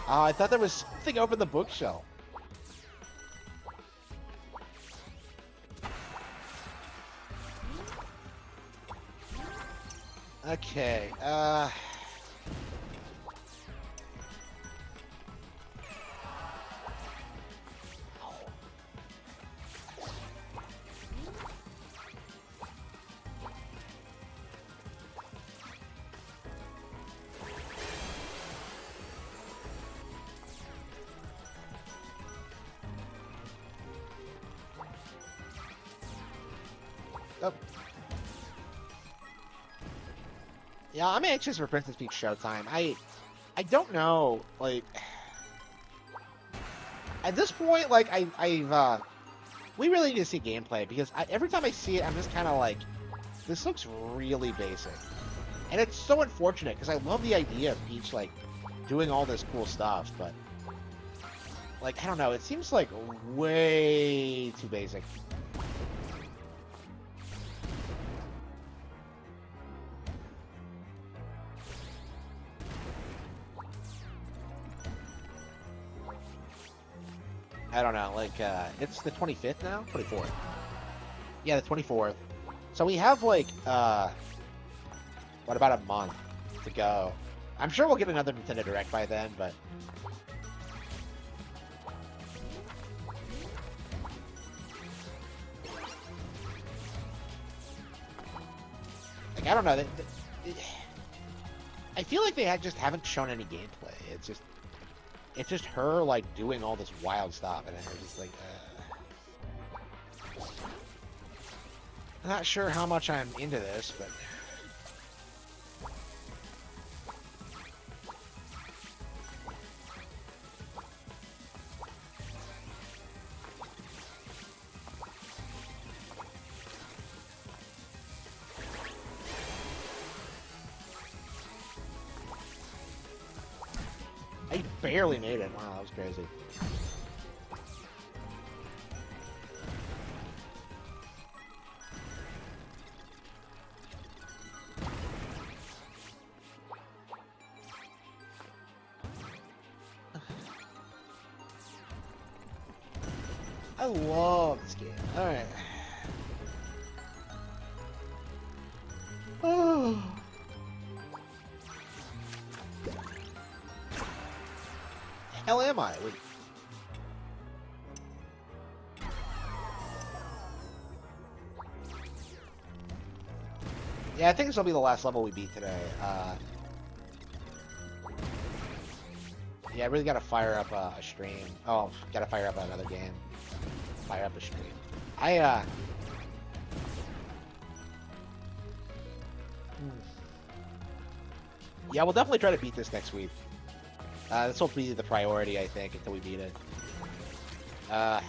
I thought there was something over the bookshelf. Okay, oh. Yeah, I'm anxious for Princess Peach Showtime. I don't know. Like, at this point, like, we really need to see gameplay because every time I see it, I'm just kind of like, this looks really basic. And it's so unfortunate because I love the idea of Peach, like, doing all this cool stuff, but, like, I don't know, it seems like way too basic. I don't know, like, it's the 25th now? 24th. Yeah, the 24th. So we have, like, what, about a month to go. I'm sure we'll get another Nintendo Direct by then, but... like, I don't know. I feel like they just haven't shown any gameplay. It's just her, like, doing all this wild stuff, and it's just like, I'm not sure how much I'm into this, but... I barely made it. Wow, that was crazy. I love this game. Alright. Oh. Hell am I? Wait. Yeah, I think this will be the last level we beat today. Yeah, I really gotta fire up a stream. Oh, gotta fire up another game. Fire up a stream. Yeah, we'll definitely try to beat this next week. This will be the priority, I think, until we beat it. I'm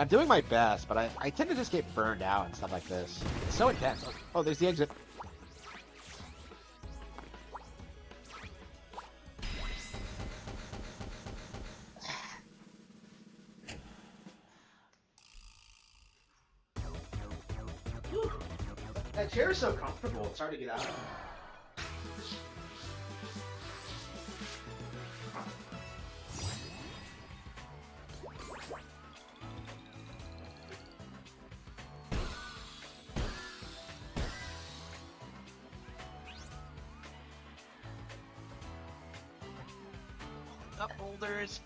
doing my best, but I tend to just get burned out and stuff like this. It's so intense. Oh, there's the exit. That chair is so comfortable, it's hard to get out of. Up boulders.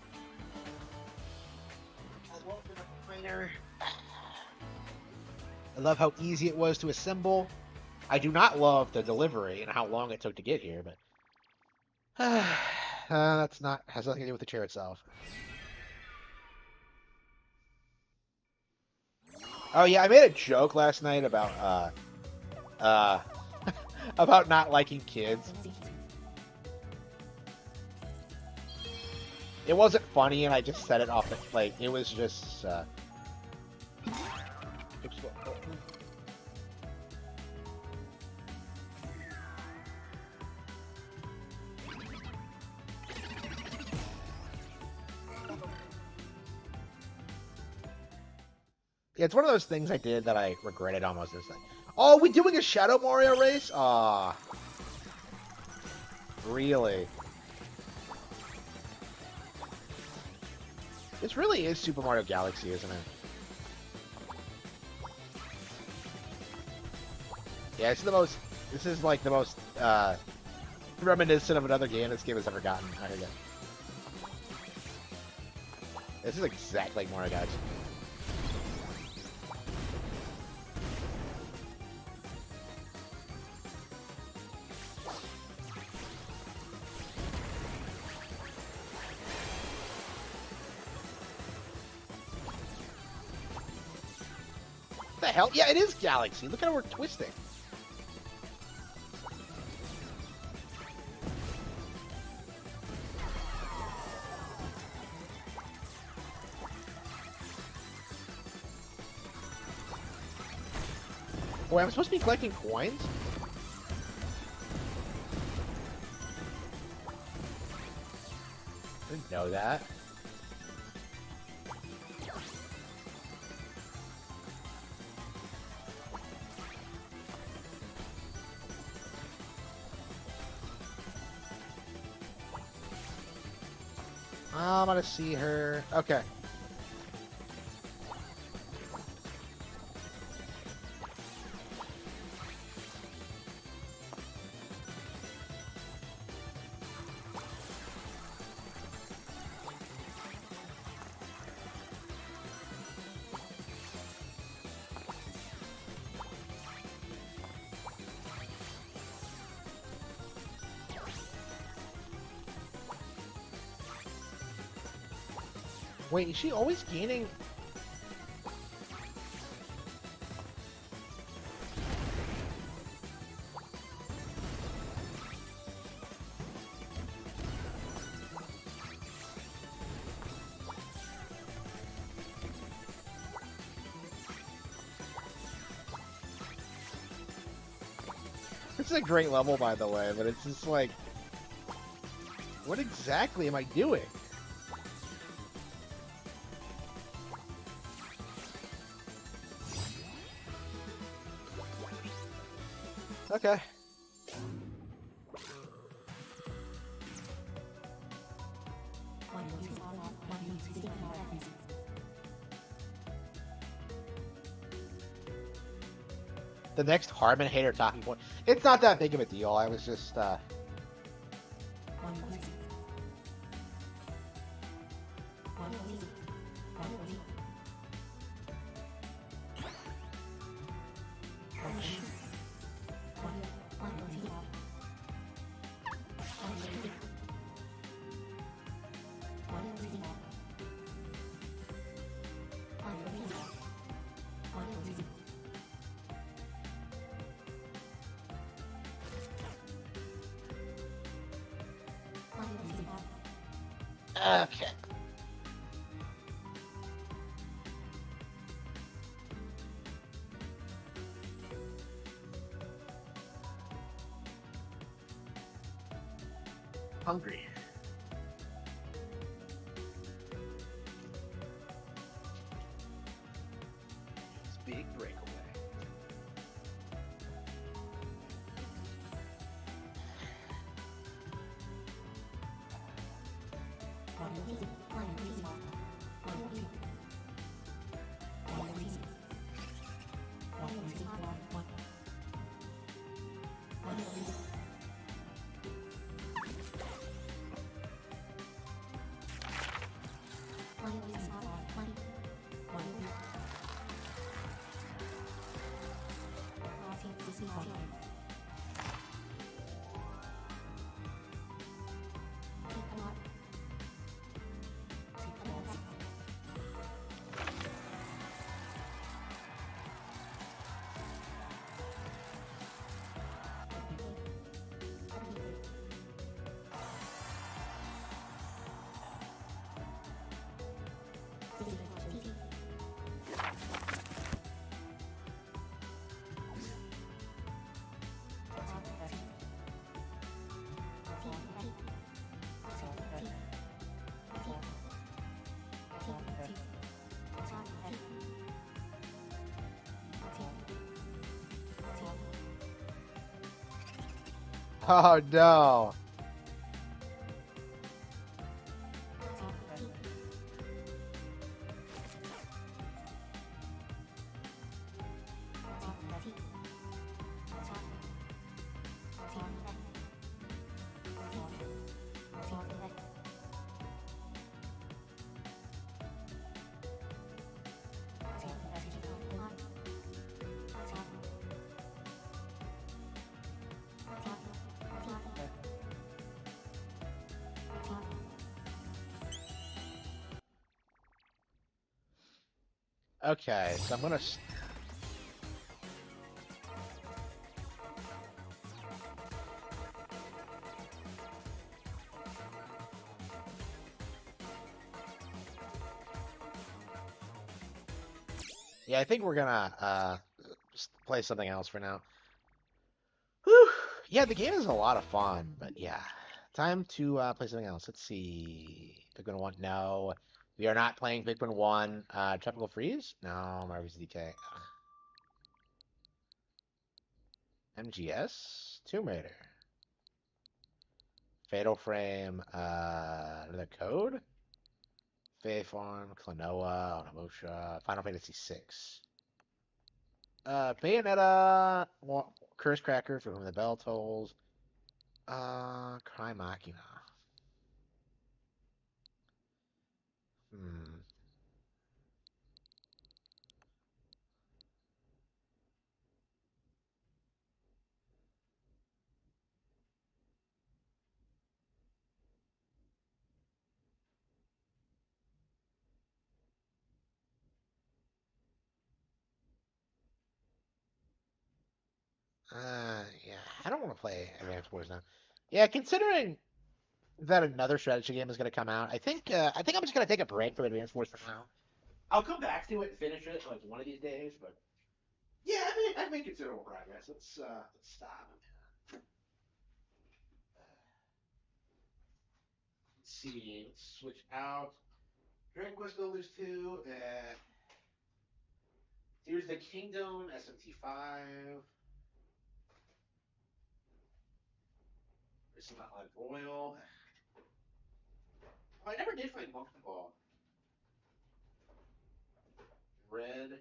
I love how easy it was to assemble. I do not love the delivery and how long it took to get here, but that's not has nothing to do with the chair itself. Oh yeah, I made a joke last night about about not liking kids. It wasn't funny, and I just said it off the like. It was just. Oops. Yeah, it's one of those things I did that I regretted almost this thing. Oh, are we doing a Shadow Mario race? Ah, really? This really is Super Mario Galaxy, isn't it? Yeah, it's the most. This is like the most reminiscent of another game this game has ever gotten. I heard it. This is exactly like Mario Galaxy. What the hell? Yeah, it is Galaxy. Look how we're twisting. Wait, I'm supposed to be collecting coins? I didn't know that. I'm gonna see her. Okay. Wait, is she always gaining? This is a great level, by the way, but it's just like, what exactly am I doing? Okay. The next Harmon hater talking point. It's not that big of a deal. I was just, okay. Hungry. It's big breakaway. Oh no. Okay, so I'm gonna. Yeah, I think we're gonna just play something else for now. Whew. Yeah, the game is a lot of fun, but yeah. Time to play something else. Let's see. Pikmin 1. No. We are not playing Pikmin 1. Tropical Freeze? No, Marvel's DK. MGS? Tomb Raider. Fatal Frame. Another Code? Fae Farm, Klonoa, Onimusha, Final Fantasy VI. Bayonetta, Curse Cracker, For Whom the Bell Tolls. Cry Machina. Hmm. Yeah, I don't want to play Advanced Wars now. Yeah, considering that another strategy game is going to come out, I think I'm just going to take a break from Advanced Wars for now. I'll come back to it and finish it like one of these days, but yeah, I've made considerable progress. Let's stop. Let's see. Let's switch out. Dragon Quest Builders 2. Here's the Kingdom SMT5. It's not like Royal. Oh, I never did find Monkey Ball. Red.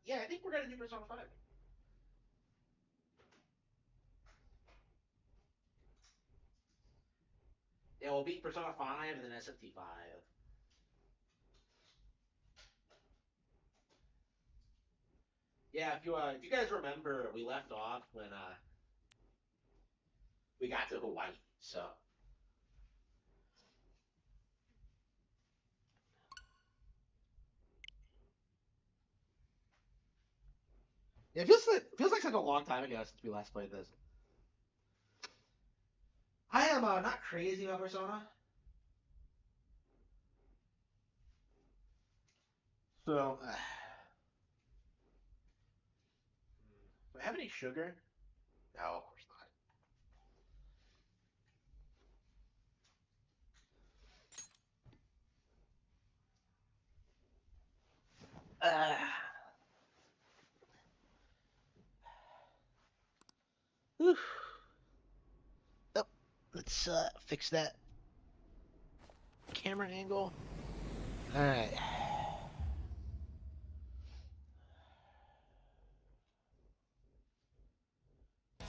Yeah, I think we're gonna do Persona 5. Yeah, we'll beat Persona 5 and then SMT5. Yeah, if you guys remember, we left off when we got to Hawaii. So yeah, it feels like such a long time ago since we last played this. I am not crazy about Persona. So, do I have any sugar? No, of course not. Whew. Oh, let's fix that camera angle. All right.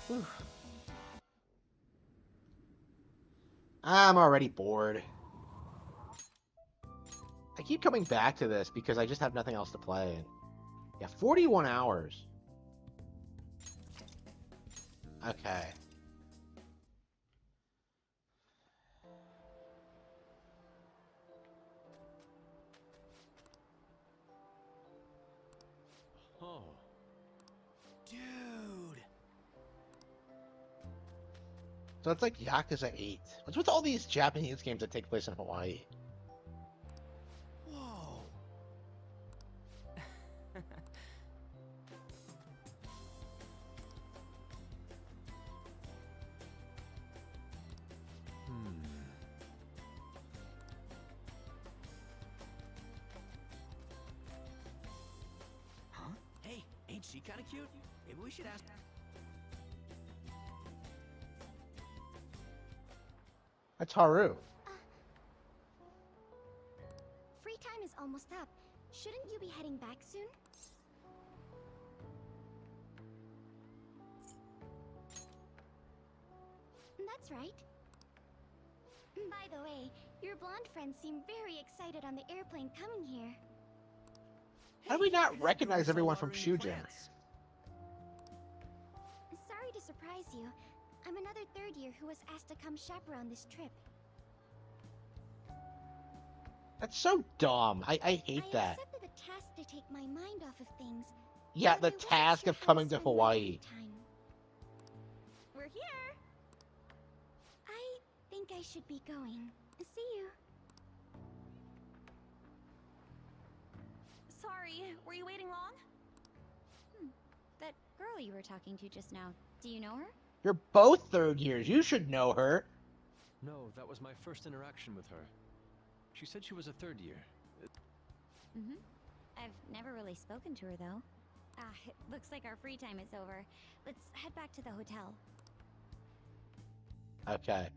Whew. I'm already bored. I keep coming back to this because I just have nothing else to play. Yeah, 41 hours. Okay.
Oh. Dude.
So it's like Yakuza 8. What's with all these Japanese games that take place in Hawaii?
Whoa. Huh? Hey, ain't she kind of cute? Maybe we should ask.
That's Haru.
Free time is almost up. Shouldn't you be heading back soon? That's right. By the way, your blonde friends seem very excited on the airplane coming here.
How do we not recognize everyone from Shujin?
Sorry to surprise you. I'm another third year who was asked to come chaperone this trip.
That's so dumb. I hate
I
that.
accepted the task to take my mind off of things.
Yeah,
but
the
I wasn't
task
sure
of
how
coming to
spend my
Hawaii.
free time. We're here. I think I should be going. See you. sorry. Were you waiting long? That girl you were talking to just now, do you know her?
You're both third years. You should know her.
No, that was my first interaction with her. She said she was a third year.
Mm-hmm. I've never really spoken to her, though. It looks like our free time is over. Let's head back to the hotel.
Okay.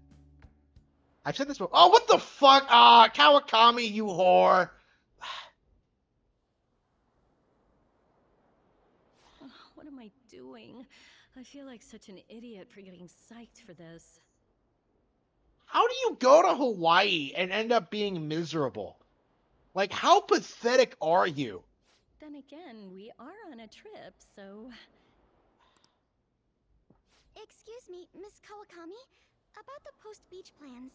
I've said this before. Oh, what the fuck? Ah, Kawakami, you whore.
What am I doing? I feel like such an idiot for getting psyched for this.
How do you go to Hawaii and end up being miserable? Like, how pathetic are you?
Then again, we are on a trip, so...
Excuse me, Miss Kawakami. About the post-beach plans.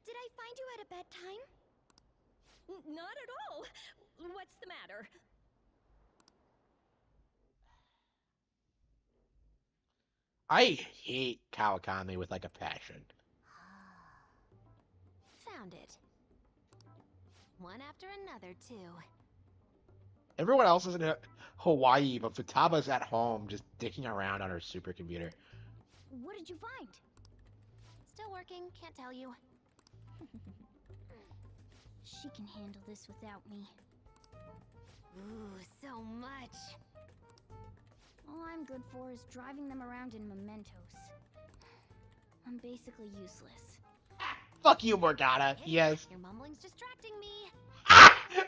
Did I find you at a bad time?
Not at all! What's the matter?
I hate Kawakami with, like, a passion.
Found it. One after another, too.
Everyone else is in Hawaii, but Futaba's at home just dicking around on her supercomputer.
What did you find? Still working, can't tell you. She can handle this without me. Ooh, so much. All I'm good for is driving them around in mementos. I'm basically useless.
Fuck you, Morgana.
Hey,
Yes.
your mumbling's distracting me.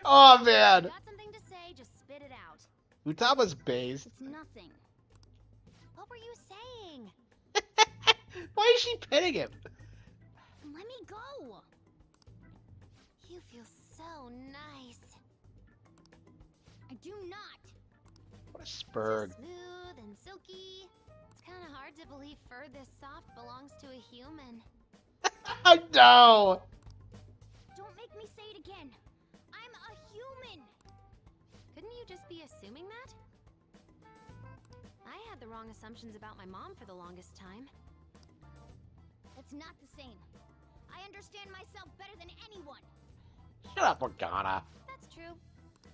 Oh, man.
Got something to say, just spit it out.
Futaba's based.
It's nothing. What were you saying?
Why is she petting him?
Let me go. You feel so nice. I do not.
What a spurg.
So smooth and silky. It's kind of hard to believe fur this soft belongs to a human.
Oh, no.
Don't make me say it again. I'm a human. Couldn't you just be assuming that? I had the wrong assumptions about my mom for the longest time. It's not the same. I understand myself better than anyone.
Shut up, Morgana.
That's true.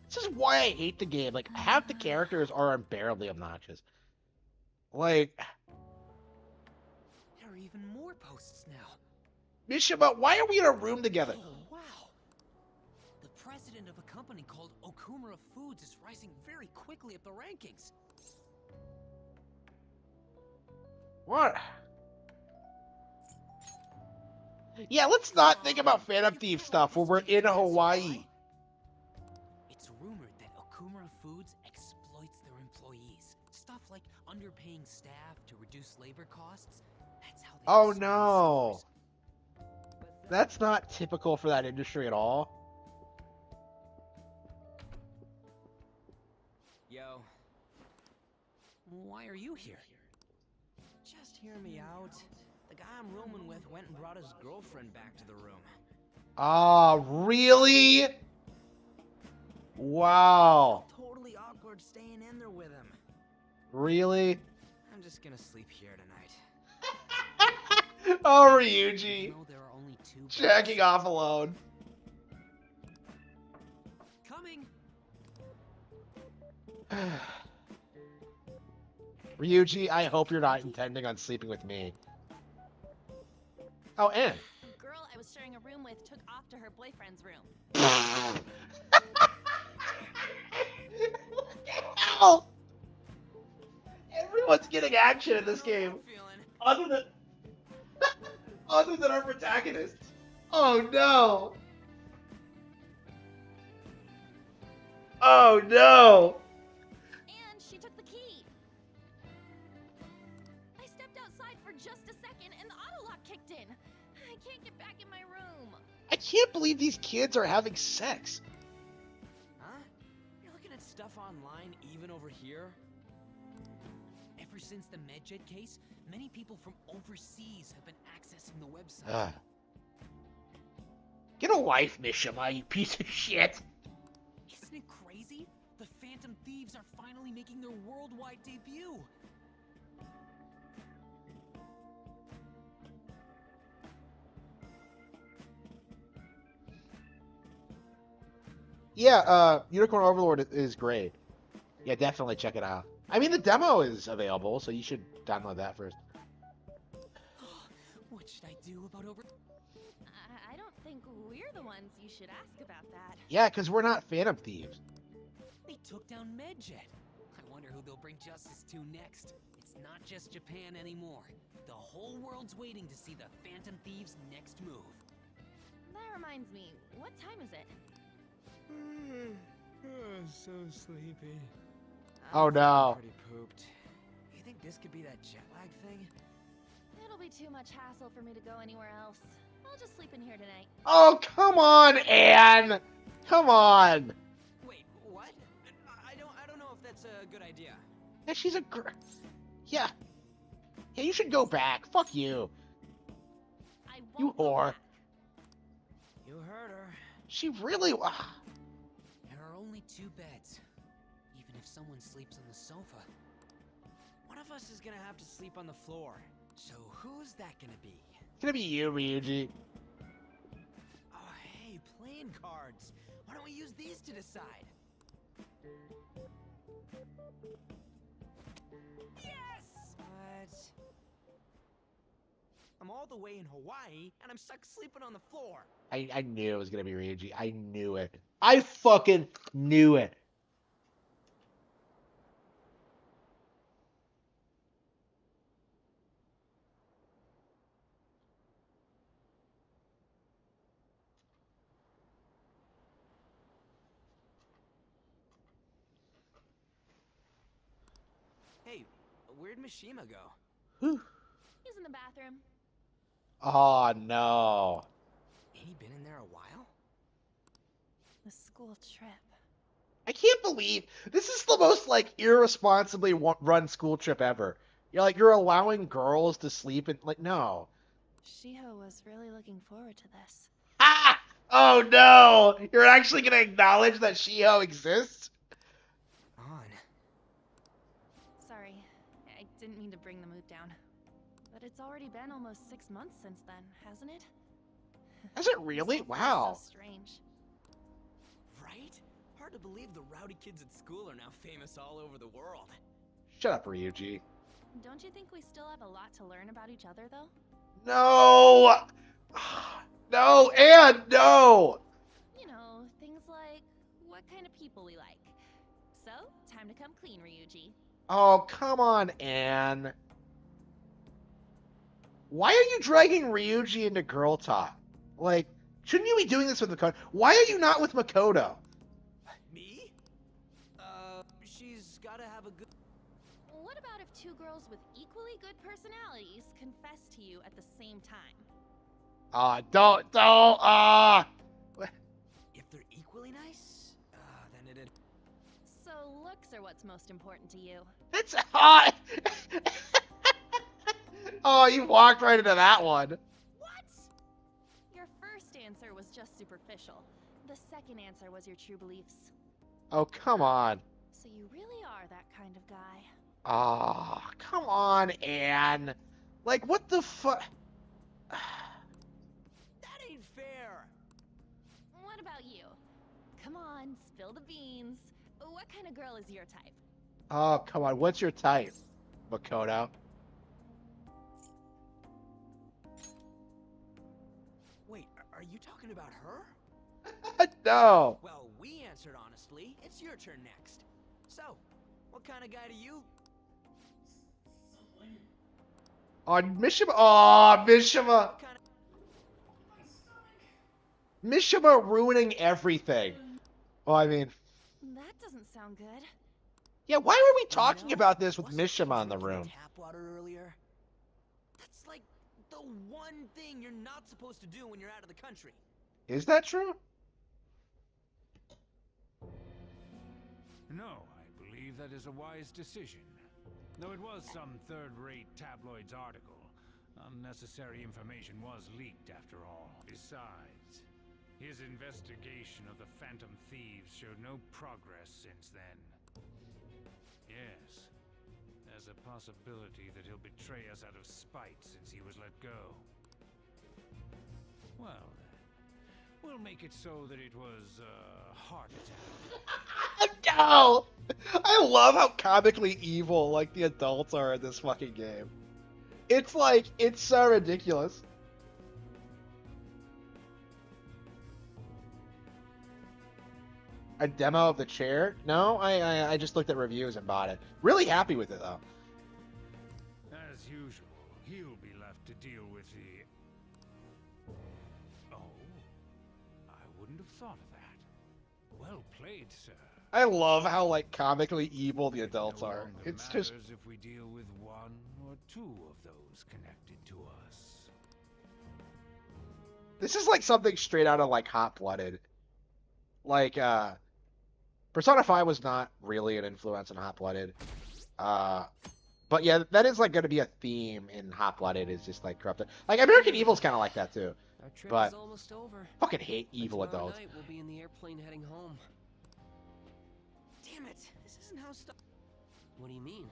This is why I hate the game. Like, half the characters are unbearably obnoxious. Like,
There are even more posts now.
Mishima, why are we in a room together?
Oh, wow. The president of a company called Okumura Foods is rising very quickly up the rankings.
What? Yeah, let's not think about Phantom Thief stuff when we're in Hawaii.
It's rumored that Okumura Foods exploits their employees. Stuff like underpaying staff to reduce labor costs. That's how they
Oh,
exploit
no.
stores.
That's not typical for that industry at all.
Yo. Why are you here? Just hear me out. The guy I'm rooming with went and brought his girlfriend back to the room.
Ah, really? Wow.
Totally awkward staying in there with him.
Really?
I'm just gonna sleep here tonight.
Oh,
You
Ryuji.
know there are only two
Jacking off alone.
coming.
Ryuji, I hope you're not intending on sleeping with me. Oh, and.
The girl I was sharing a room with took off to her boyfriend's room.
What the hell? Everyone's getting action in this game, other than other than our protagonists. Oh no! Oh no!
And she took the key. I stepped outside for just a second and the auto lock kicked in. I can't get back in my room.
I can't believe these kids are having sex.
Huh? You're looking at stuff online even over here? Ever since the MedJet case, many people from overseas have been accessing the website.
Ugh. Get a life, Mishima, you piece of shit.
Isn't it crazy? The Phantom Thieves are finally making their worldwide debut.
Yeah, Unicorn Overlord is great. Yeah, definitely check it out. I mean, the demo is available, so you should download that first.
What should I do about over?
I don't think we're the ones you should ask about that.
Yeah, because we're not Phantom Thieves.
They took down Medjet. I wonder who they'll bring justice to next. It's not just Japan anymore. The whole world's waiting to see the Phantom Thieves' next move.
That reminds me, what time is it?
So sleepy.
Oh no.
Pretty pooped. You think this could be that jet lag thing?
It'll be too much hassle for me to go anywhere else. I'll just sleep in here tonight.
Oh, come on, Anne! Come on!
Wait, what? I don't know if that's a good idea.
Yeah, she's a Yeah. Yeah, you should go back. Fuck you.
I won't
You
go
whore.
back.
You heard her.
She really...
There are only 2 beds. Even if someone sleeps on the sofa, one of us is gonna have to sleep on the floor. So who's that gonna be?
It's gonna be you, Ryuji.
Oh, hey, playing cards. Why don't we use these to decide? Yes! What? I'm all the way in Hawaii, and I'm stuck sleeping on the floor.
I knew it was gonna be Ryuji. I knew it. I fucking knew it.
Hey, where'd Mishima go?
Whew.
He's in the bathroom.
Oh, no.
Ain't he been in there a while?
The school trip.
I can't believe this is the most, like, irresponsibly run school trip ever. You're allowing girls to sleep and, like, no.
Shiho was really looking forward to this.
Ah! Oh, no! You're actually gonna acknowledge that Shiho exists?
On.
Sorry, I didn't mean to bring the mood down. But it's already been almost 6 months since then, hasn't it?
Has it really?
This whole thing's
Wow.
So strange.
Right? Hard to believe the rowdy kids at school are now famous all over the world.
Shut up, Ryuji.
Don't you think we still have a lot to learn about each other, though?
No! No, Anne, no!
You know, things like what kind of people we like. So, time to come clean, Ryuji.
Oh, come on, Anne. Why are you dragging Ryuji into girl talk? Like, shouldn't you be doing this with Makoto? Why are you not with Makoto?
Me? She's gotta have a good...
What about if 2 girls with equally good personalities confess to you at the same time?
Don't,
If they're equally nice, then it'd...
So, looks are what's most important to you.
That's hot! Oh, you walked right into that one.
What? Your first answer was just superficial. The second answer was your true beliefs.
Oh, come on.
So you really are that kind of guy.
Oh, come on, Anne. Like, what the fuck?
That ain't fair!
What about you? Come on, spill the beans. What kind of girl is your type?
Oh, come on. What's your type, Makoto?
Wait, are you talking about her?
No.
Well, we answered honestly. It's your turn next. So, what kind of guy do you...
On Mishima. Oh, Mishima.
What kind of...
Mishima ruining everything. Well, I mean,
That doesn't sound good.
yeah, why were we talking
No,
about this with
wasn't she
Mishima in the
drinking
room?
Tap water earlier? That's like the one thing you're not supposed to do when you're out of the country.
Is that true?
No, I believe that is a wise decision. Though it was some third-rate tabloid's article, unnecessary information was leaked after all. Besides, his investigation of the Phantom Thieves showed no progress since then. Yes, there's a possibility that he'll betray us out of spite since he was let go. Well, We'll make it so that it was a heart attack.
No! I love how comically evil like the adults are in this fucking game. It's like, it's so ridiculous. A demo of the chair? No, I just looked at reviews and bought it. Really happy with it though.
As usual, he'll be left to deal with the... Oh, I wouldn't have thought of that. Well played, sir.
I love how like comically evil the adults
No
are.
longer
It's just
matters if we deal with one or two of those connected to us.
this is like something straight out of like Hot Blooded. Like Persona 5 was not really an influence in Hot Blooded. But yeah, that is like going to be a theme in Hot Blooded. Is just like corrupted. Like American Evil's kind of like that too.
Our trip
But-
is almost over.
Fucking hate evil
Tomorrow
adults.
night we'll be in the airplane heading home.
Damn it! This isn't how stuff.
What do you mean?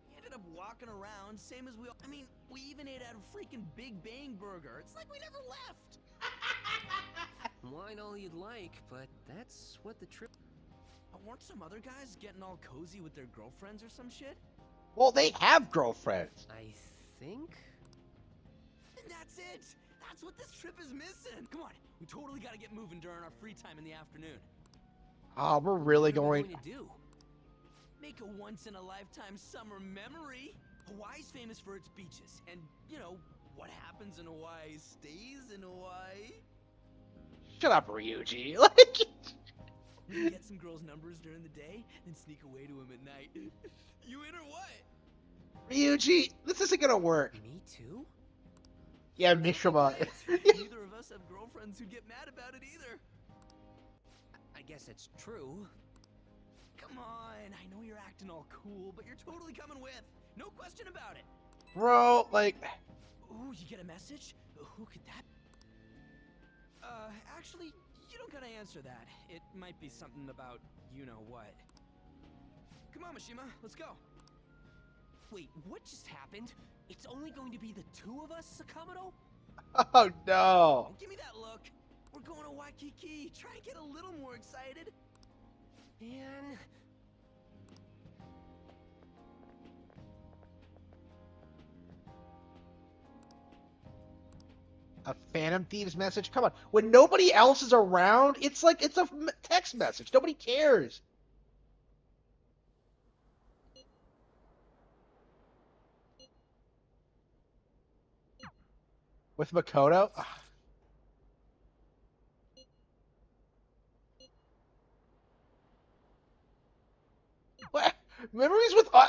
We ended up walking around, same as we. I mean, we even ate at a freaking Big Bang Burger. It's like we never left.
Wine all you'd like, but that's what the trip.
Weren't some other guys getting all cozy with their girlfriends or some shit?
Well, they have girlfriends.
I think.
And that's it. That's what this trip is missing. Come on, we totally got to get moving during our free time in the afternoon.
Oh, we're really
What are we
going.
to do?
Make a once-in-a-lifetime summer memory. Hawaii's famous for its beaches, and you know what happens in Hawaii stays in Hawaii.
Shut up, Ryuji. Like,
We can get some girls' numbers during the day, then sneak away to them at night. You in or what?
Ryuji, this isn't gonna work.
Me too?
Yeah, Mishima.
Neither of us have girlfriends who get mad about it either.
I guess it's true.
Come on, I know you're acting all cool, but you're totally coming with. No question about it.
Bro, like,
Ooh, you get a message? Who could that? Actually, you don't gotta answer that. It might be something about you know what. Come on, Mishima, let's go.
Wait, what just happened? It's only going to be the two of us, Sakamoto?
oh no.
Don't give me that look. We're going to Waikiki. Try and get a little more excited.
Man.
A Phantom Thieves message? Come on. When nobody else is around, it's like it's a text message. Nobody cares. With Makoto? Ugh. What? Memories with... I'm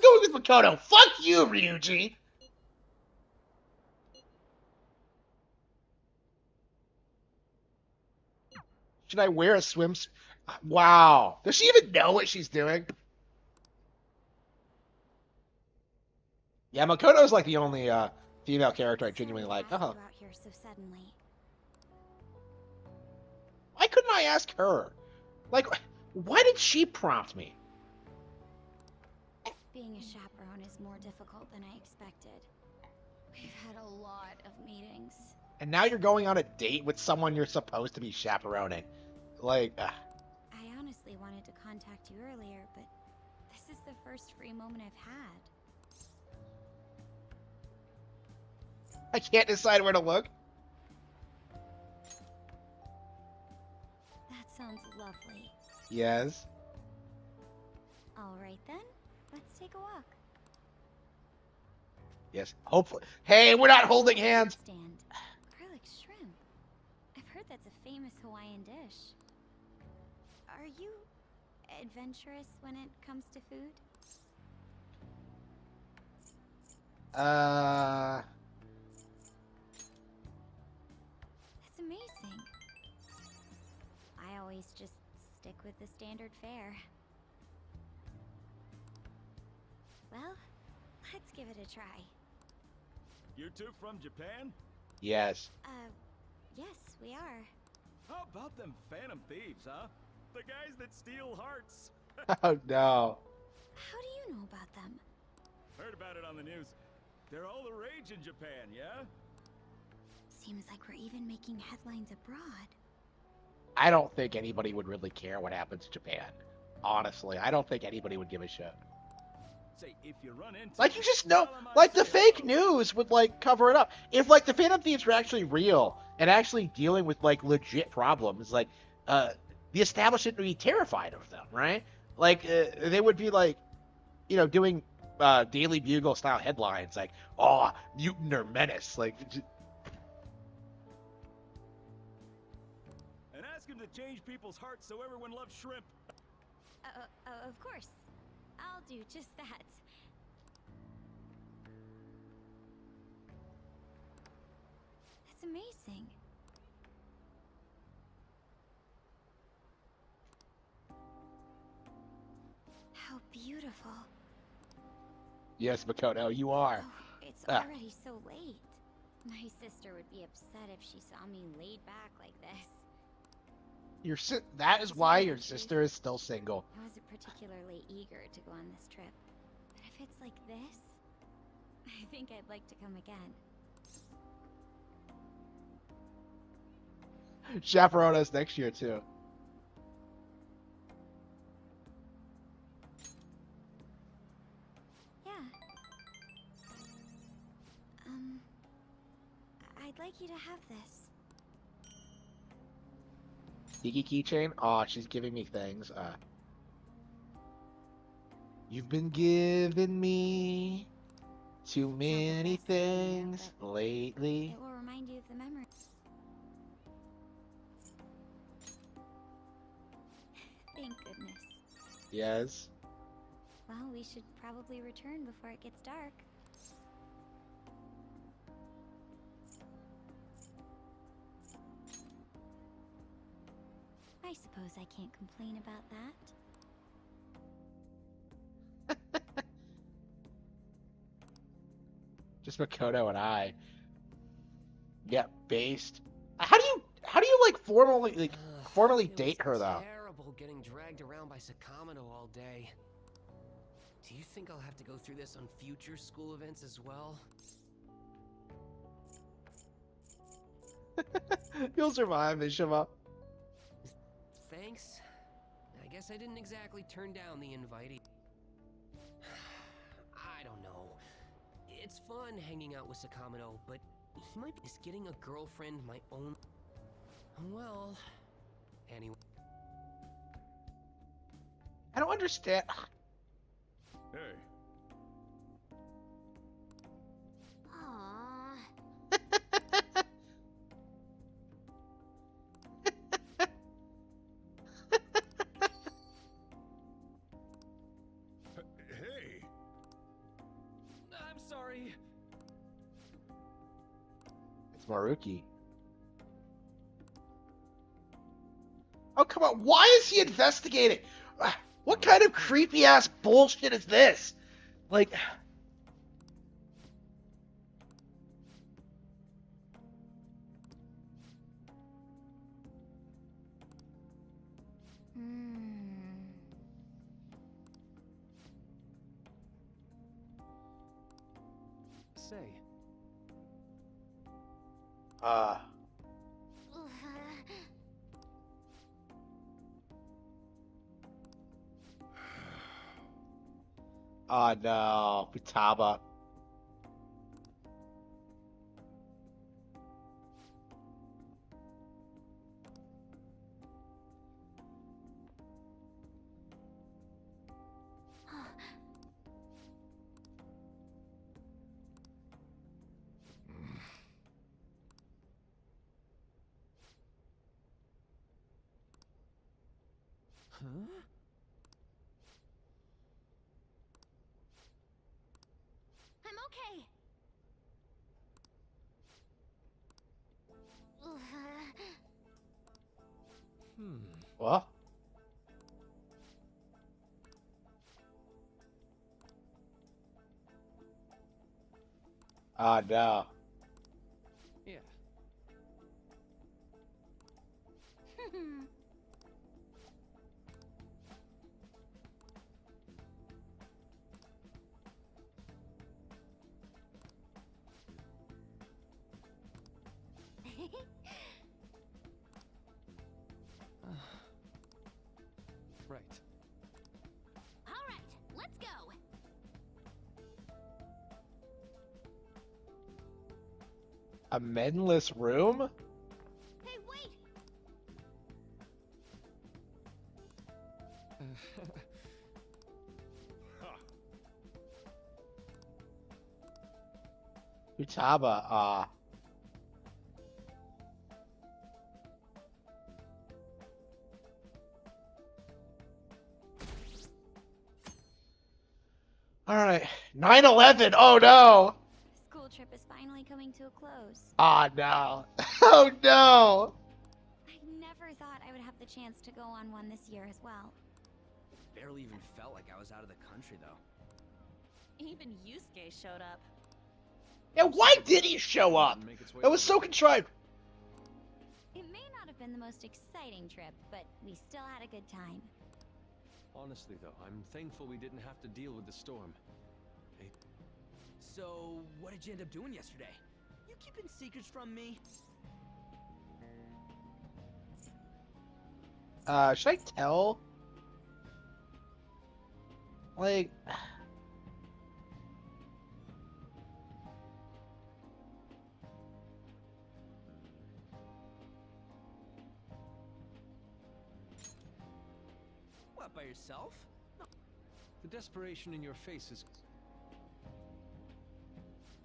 going with Makoto. Fuck you, Ryuji. Should I wear a swimsuit? Wow. Does she even know what she's doing? Yeah, Makoto's like the only female character I genuinely like.
Sorry I
Oh.
asked you out here so suddenly.
Why couldn't I ask her? Like, why did she prompt me?
Being a chaperone is more difficult than I expected. We've had a lot of meetings.
And now you're going on a date with someone you're supposed to be chaperoning. Like,
I honestly wanted to contact you earlier, but this is the first free moment I've had.
I can't decide where to look.
That sounds lovely.
Yes.
Alright then, let's take a walk.
Yes. Hopefully. Hey, we're not holding hands.
Stand. Garlic shrimp. I've heard that's a famous Hawaiian dish. Are you adventurous when it comes to food? That's amazing. I always just stick with the standard fare. Well, let's give it a try.
You two from Japan?
Yes.
Yes, we are.
How about them Phantom Thieves, huh? The guys that steal hearts.
Oh no.
How do you know about them?
Heard about it on the news. They're all the rage in Japan, yeah?
Seems like we're even making headlines abroad.
I don't think anybody would really care what happens in Japan. Honestly, I don't think anybody would give a shit.
Say, if you run into
Like,
them,
you just know,
tell 'em I
like, the
say
fake
hello.
news would, like, cover it up. If, like, the Phantom Thieves were actually real and actually dealing with, like, legit problems, like, the establishment would be terrified of them, right? Like, they would be, like, you know, doing Daily Bugle-style headlines, like, oh, mutant or menace. Like,
And ask him to change people's hearts so everyone loves shrimp.
Of course. I'll do just that. That's amazing. How beautiful.
yes, Makoto, you are.
Oh, it's
Ah.
already so late. My sister would be upset if she saw me laid back like this.
That is why your sister is still single.
I wasn't particularly eager to go on this trip. But if it's like this, I think I'd like to come again.
Chaperone us next year, too.
Yeah. I'd like you to have this.
Tiki keychain? Aw, she's giving me things. You've been giving me too many
best thing yet,
things lately.
It will remind you of the memories. Thank goodness.
Yes.
Well, we should probably return before it gets dark. I suppose I can't complain about that.
Just Makoto and I. Get based. How do you like formally
It
date
was
her though?
Terrible getting dragged around by Sakamoto all day. Do you think I'll have to go through this on future school events as well?
You'll survive, Mishima.
Thanks. I guess I didn't exactly turn down the invite. I don't know. It's fun hanging out with Sakamoto, but he might be getting a girlfriend my own. Well, anyway.
I don't understand.
Hey,
Aww.
hey.
I'm sorry.
It's Maruki. Oh, come on. Why is he investigating? What kind of creepy ass bullshit is this? Like,
Say,
oh no, Futaba.
Huh?
I'm okay.
What? Oh no.
Yeah.
A menless room?
Hey, wait!
Futaba, Alright. 9/11! Oh no!
School trip is finally coming to a close.
Ah, no. Oh no!
I never thought I would have the chance to go on one this year as well.
Barely even felt like I was out of the country, though.
Even Yusuke showed up.
Yeah, why did he show up?
Make its way
That was
over.
so contrived.
It may not have been the most exciting trip, but we still had a good time.
Honestly, though, I'm thankful we didn't have to deal with the storm.
So, what did you end up doing yesterday? You keeping secrets from me?
Should I tell? Like...
What, by yourself?
The desperation in your face is...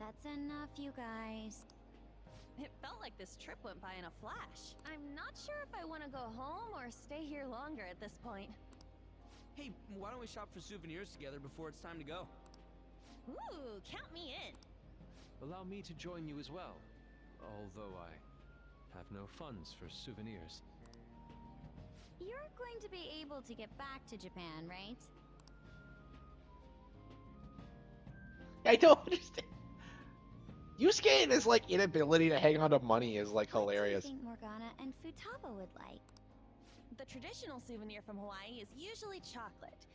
That's enough, you guys.
It felt like this trip went by in a flash. I'm not sure if I want to go home or stay here longer at this point.
Hey, why don't we shop for souvenirs together before it's time to go?
Ooh, count me in.
Allow me to join you as well. Although I have no funds for souvenirs.
You're going to be able to get back to Japan, right?
I don't understand. Yusuke and his, like, inability to hang on to money is, like, hilarious.
What do you think Morgana and Futaba would like?
The traditional souvenir from Hawaii is usually chocolate.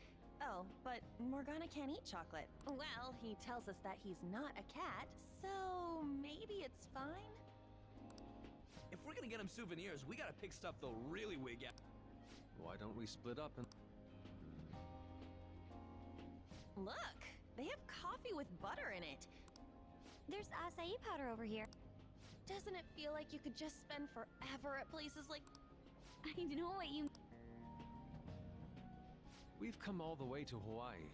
Oh, but Morgana can't eat chocolate. Well, he tells us that he's not a cat, so maybe it's fine?
If we're gonna get him souvenirs, we gotta pick stuff they'll really wig out.
Why don't we split up and...
Look! They have coffee with butter in it.
There's acai powder over here.
Doesn't it feel like you could just spend forever at places like...
I know what you...
We've come all the way to Hawaii.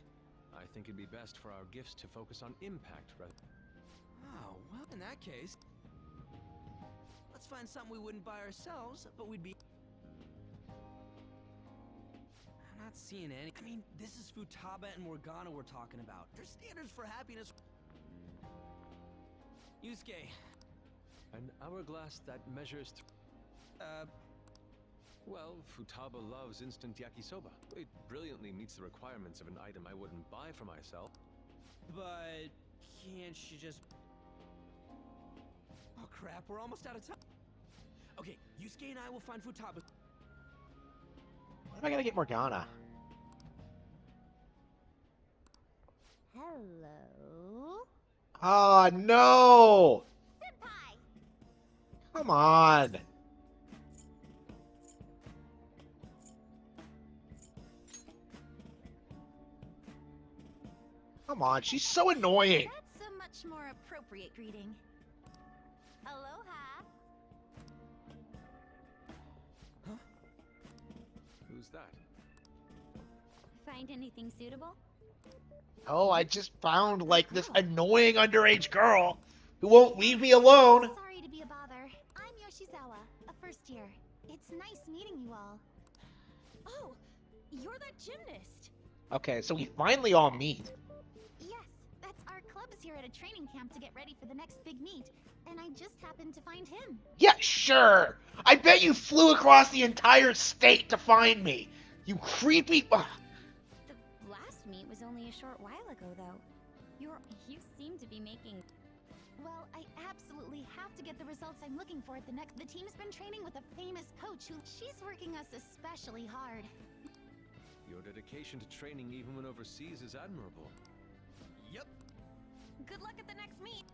I think it'd be best for our gifts to focus on impact rather...
Oh, well, in that case... Let's find something we wouldn't buy ourselves, but we'd be... I'm not seeing any... I mean, this is Futaba and Morgana we're talking about. Their standards for happiness... Yusuke.
An hourglass that measures... Well, Futaba loves instant yakisoba. It brilliantly meets the requirements of an item I wouldn't buy for myself.
But... can't she just... Oh crap, we're almost out of time. Okay, Yusuke and I will find Futaba.
When am I gonna get Morgana?
Hello?
Oh, no!
Senpai!
Come on! Come on, she's so annoying!
That's a much more appropriate greeting. Aloha!
Who's that?
Find anything suitable?
Oh, I just found, like, this annoying underage girl who won't leave me alone!
Sorry to be a bother. I'm Yoshizawa, a first year. It's nice meeting you all.
Oh, you're that gymnast.
Okay, so we finally all meet.
Yes, that's our club's here at a training camp to get ready for the next big meet, and I just happened to find him.
Yeah, sure! I bet you flew across the entire state to find me! You creepy... Ugh.
The last meet was only a short while ago, though. You seem to be making... Well, I absolutely have to get the results I'm looking for at the next... The team's been training with a famous coach who... She's working us especially hard.
Your dedication to training even when overseas is admirable.
Yep.
Good luck at the next meet.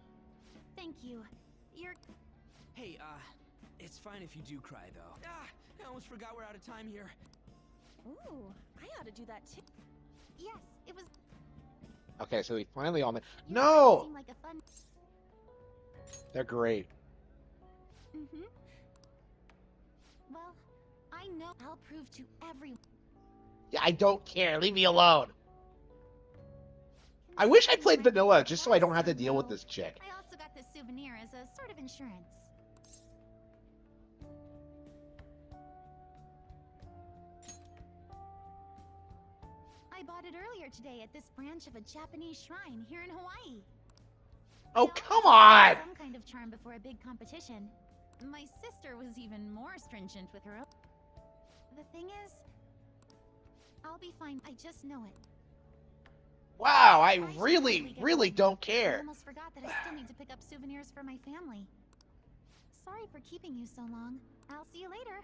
Thank you. You're...
Hey, it's fine if you do cry, though. Ah, I almost forgot we're out of time here.
Ooh, I ought to do that too.
Yes, it was...
Okay, so we finally all met.
You
No!
seem like a fun...
They're great.
Mm-hmm. Well, I know I'll prove to everyone.
Yeah, I don't care. Leave me alone. I wish I played vanilla just so I don't have to deal with this chick.
I also got this souvenir as a sort of insurance. I bought it earlier today at this branch of a Japanese shrine here in Hawaii.
Oh,
I
come
always
on!
some kind of charm before a big competition. My sister was even more stringent with her own. The thing is, I'll be fine. I just know it.
Wow, I
should
really,
probably get
really
going.
don't
I
care.
almost forgot that I still need to pick up souvenirs for my family. Sorry for keeping you so long. I'll see you later.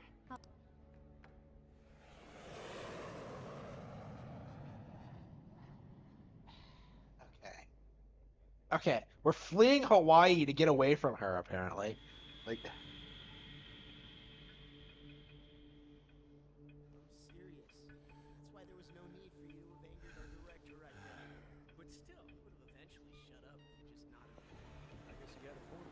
Okay. Okay, we're fleeing Hawaii to get away from her, apparently. Like,
I'm serious. That's why there was no need for you to have angered our director right now. But still, he would have eventually shut up if you just not have. I guess you got a point.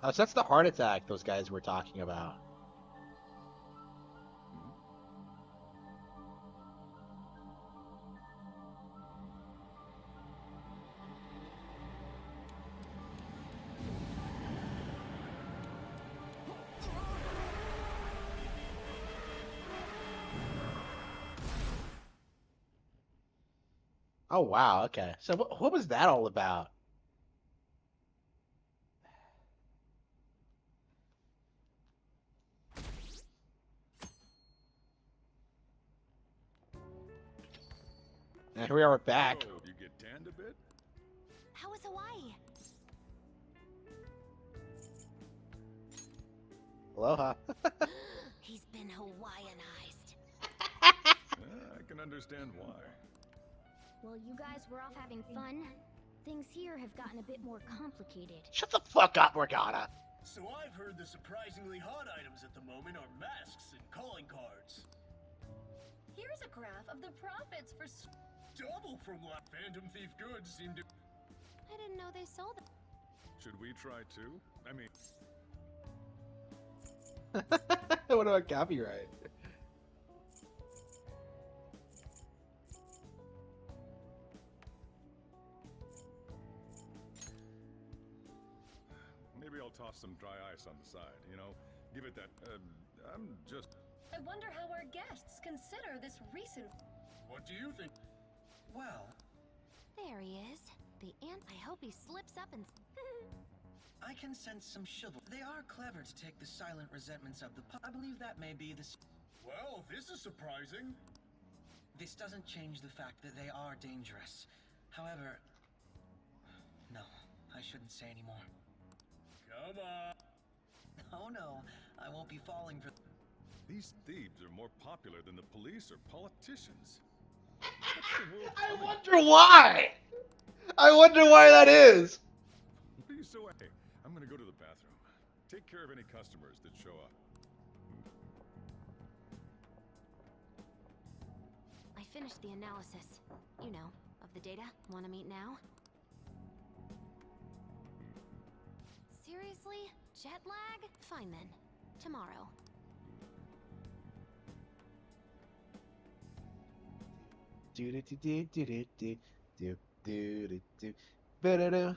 oh, so that's the heart attack those guys were talking about. Oh, wow, okay. So what was that all about? And here we are back.
Oh, you get tanned a bit?
How was Hawaii?
Aloha.
He's been Hawaiianized.
I can understand why.
Well, you guys were off having fun. Things here have gotten a bit more complicated.
Shut the fuck up, Morgana.
So I've heard the surprisingly hot items at the moment are masks and calling cards.
Here's a graph of the profits for.
Double from last Phantom Thief goods seem to.
I didn't know they sold them.
Should we try too? I mean,
What about copyright?
maybe I'll toss some dry ice on the side, you know? Give it that, I'm just...
I wonder how our guests consider this recent.
What do you think?
Well, there he is. The ant. I hope he slips up and.
I can sense some chivalry. They are clever to take the silent resentments of the I believe that may be the.
Well, this is surprising.
This doesn't change the fact that they are dangerous. However, no, I shouldn't say any more.
Come on.
Oh no, I won't be falling for.
These thieves are more popular than the police or politicians.
I wonder why! I wonder why that is!
Please, so hey, I'm gonna go to the bathroom. Take care of any customers that show up.
I finished the analysis. You know, of the data. Want to meet now? Seriously? Jet lag? Fine then. Tomorrow.
Do do do do do do do do do do ba-da-da.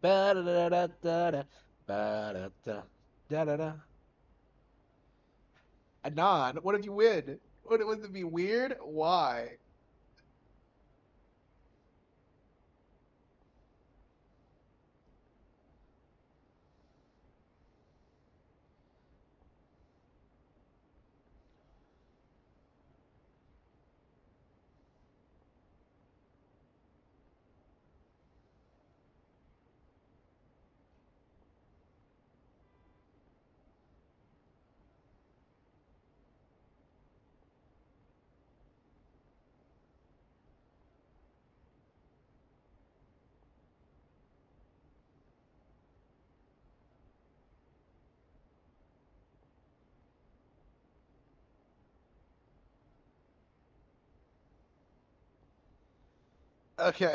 Ba-da-da-da-da-da. Ba-da-da. Da-da-da. Anon, what if you win? Would it be weird? Why? Okay.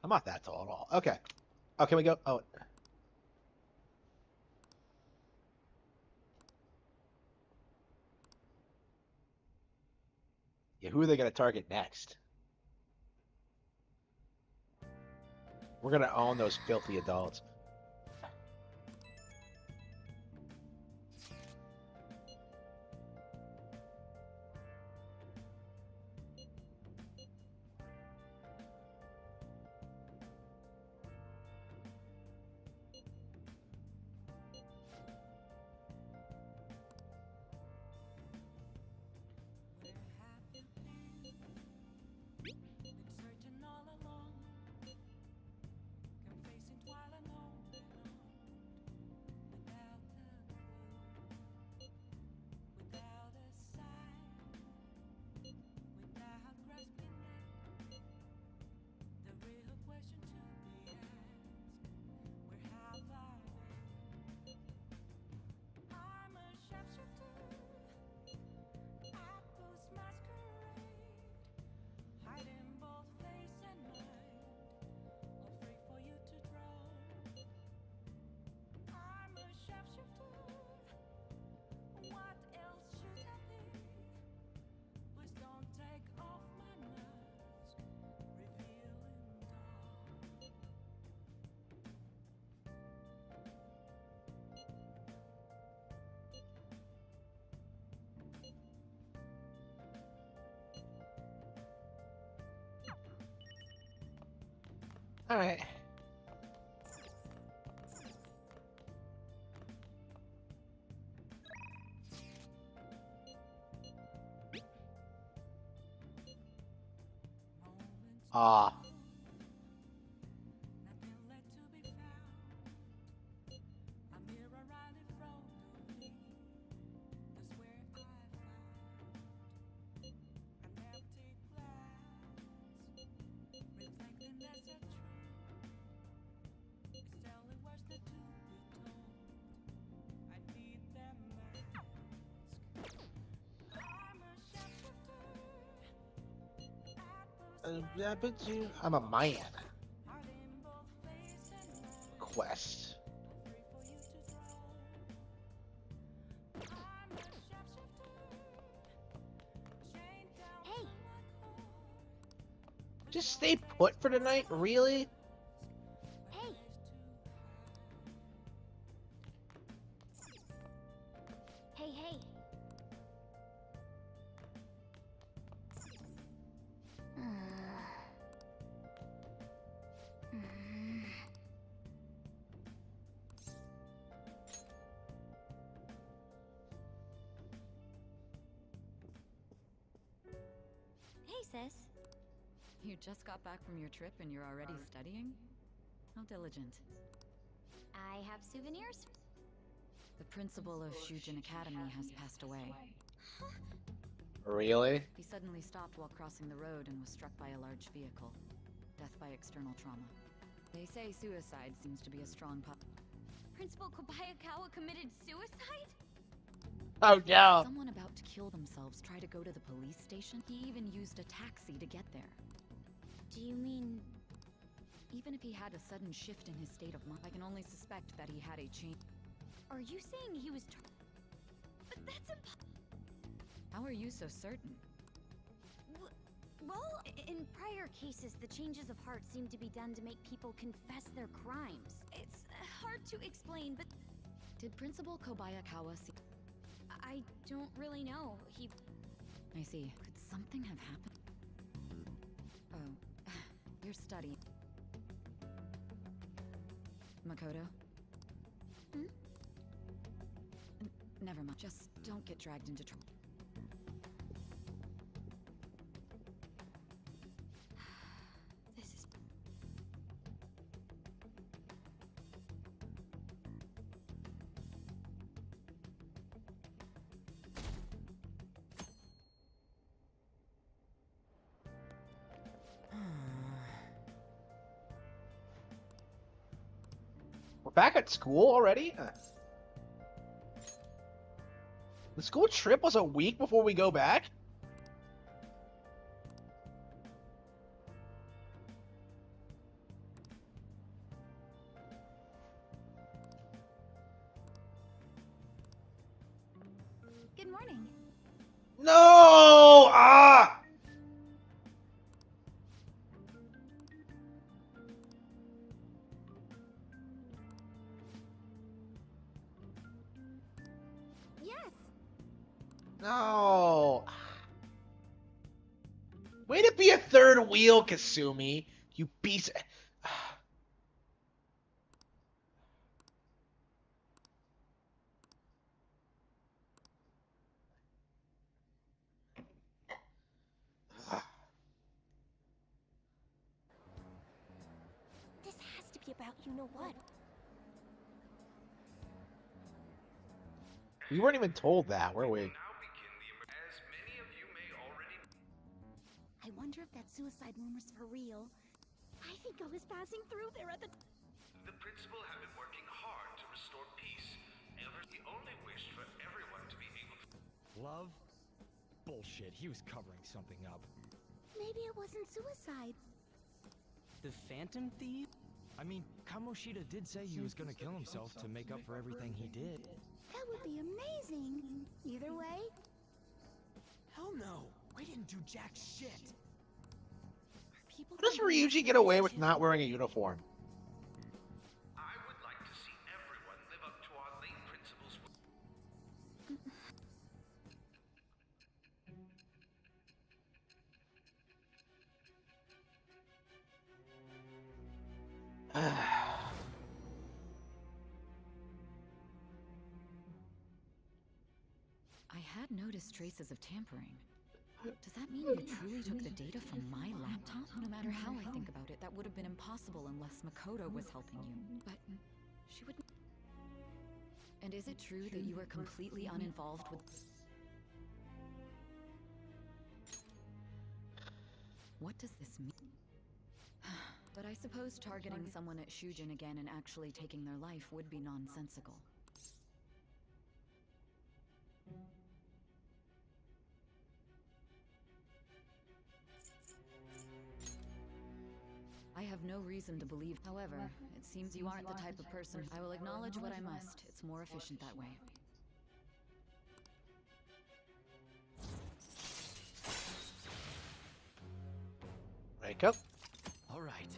I'm not that tall at all. Okay. Oh, can we go? Oh. Yeah, who are they going to target next? We're going to own those filthy adults. All right. Ah. Yeah, but I'm a man. Quest.
Hey,
Just stay put for tonight, really?
hey. Hey, hey. Hey, sis.
You just got back from your trip and you're already studying? How diligent.
I have souvenirs.
The principal of Shujin Academy has passed away.
Really?
He suddenly stopped while crossing the road and was struck by a large vehicle. Death by external trauma. They say suicide seems to be a strong
Principal Kobayakawa committed suicide?
Oh no!
Someone about to kill themselves tried to go to the police station. He even used a taxi to get there.
Do you mean...
Even if he had a sudden shift in his state of mind, I can only suspect that he had a change.
Are you saying he was... But that's impossible.
How are you so certain?
Well, in prior cases, the changes of heart seem to be done to make people confess their crimes. It's hard to explain, but...
Did Principal Kobayakawa see...
I don't really know.
I see. Could something have happened? Oh, you're studying. Makoto?
Hmm?
Never mind. Just don't get dragged into trouble.
This is...
We're back at school already? The school trip was a week before we go back?
Good morning.
No! Ah!
Yes.
No. Way to be a third wheel, Kasumi. You piece.
This has to be about you know what.
We weren't even told that, were we?
I wonder if that suicide rumor's for real. I think I was passing through there at the...
The principal have been working hard to restore peace. He only wished for everyone to be able to...
Love? Bullshit, he was covering something up.
Maybe it wasn't suicide.
The Phantom Thief? I mean, Kamoshida did say he was gonna kill himself to make up for everything he did.
That would be amazing. Either way.
Hell no! We didn't do jack shit!
People
How does Ryuji get away with not wearing a uniform?
I would like to see everyone live up to our late principal's...
I had noticed traces of tampering. Does that mean you truly took the data from my laptop? No matter how I think about it, that would have been impossible unless Makoto was helping you. But she wouldn't. And is it true that you were completely uninvolved with... What does this mean? But I suppose targeting someone at Shujin again and actually taking their life would be nonsensical. I have no reason to believe. However, it seems you aren't the type of person. I will acknowledge what I must. It's more efficient that way.
Wake up.
All right.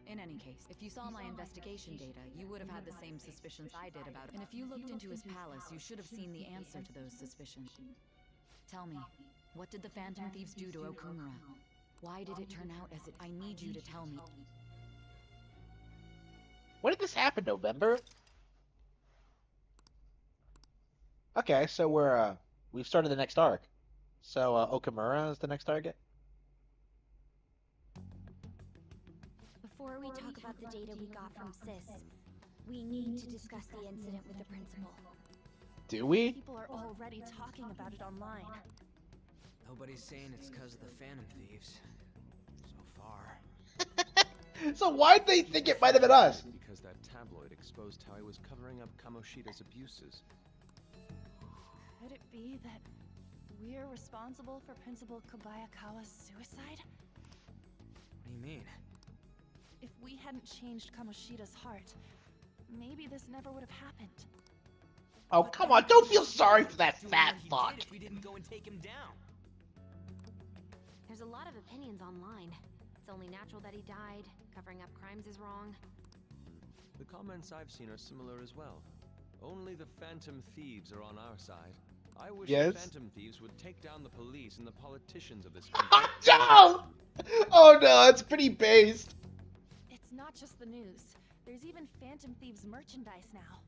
In any case, if you saw my investigation data, you would have had the same suspicions I did about it. And if you looked into his palace, you should have seen the answer to those suspicions. Tell me, what did the Phantom Thieves do to Okumura? Why did it turn out as it? I need you to tell me.
When did this happen? November? Okay, so we've started the next arc. So Okumura is the next target.
Before we talk about the data we got from Sis, we need to discuss the incident with the principal.
Do we?
People are already talking about it online.
Nobody's saying it's because of the Phantom Thieves. So far.
So why'd they think it might have been us?
Because that tabloid exposed how he was covering up Kamoshida's abuses.
Could it be that we're responsible for Principal Kobayakawa's suicide?
What do you mean?
If we hadn't changed Kamoshida's heart, maybe this never would have happened.
Oh, come on, don't feel sorry for that fat fuck.
If we didn't go and take him down.
There's a lot of opinions online. It's only natural that he died. Covering up crimes is wrong.
The comments I've seen are similar as well. Only the Phantom Thieves are on our side. I wish the Phantom Thieves would take down the police and the politicians of this country.
No! Oh no, it's pretty based.
It's not just the news. There's even Phantom Thieves merchandise now.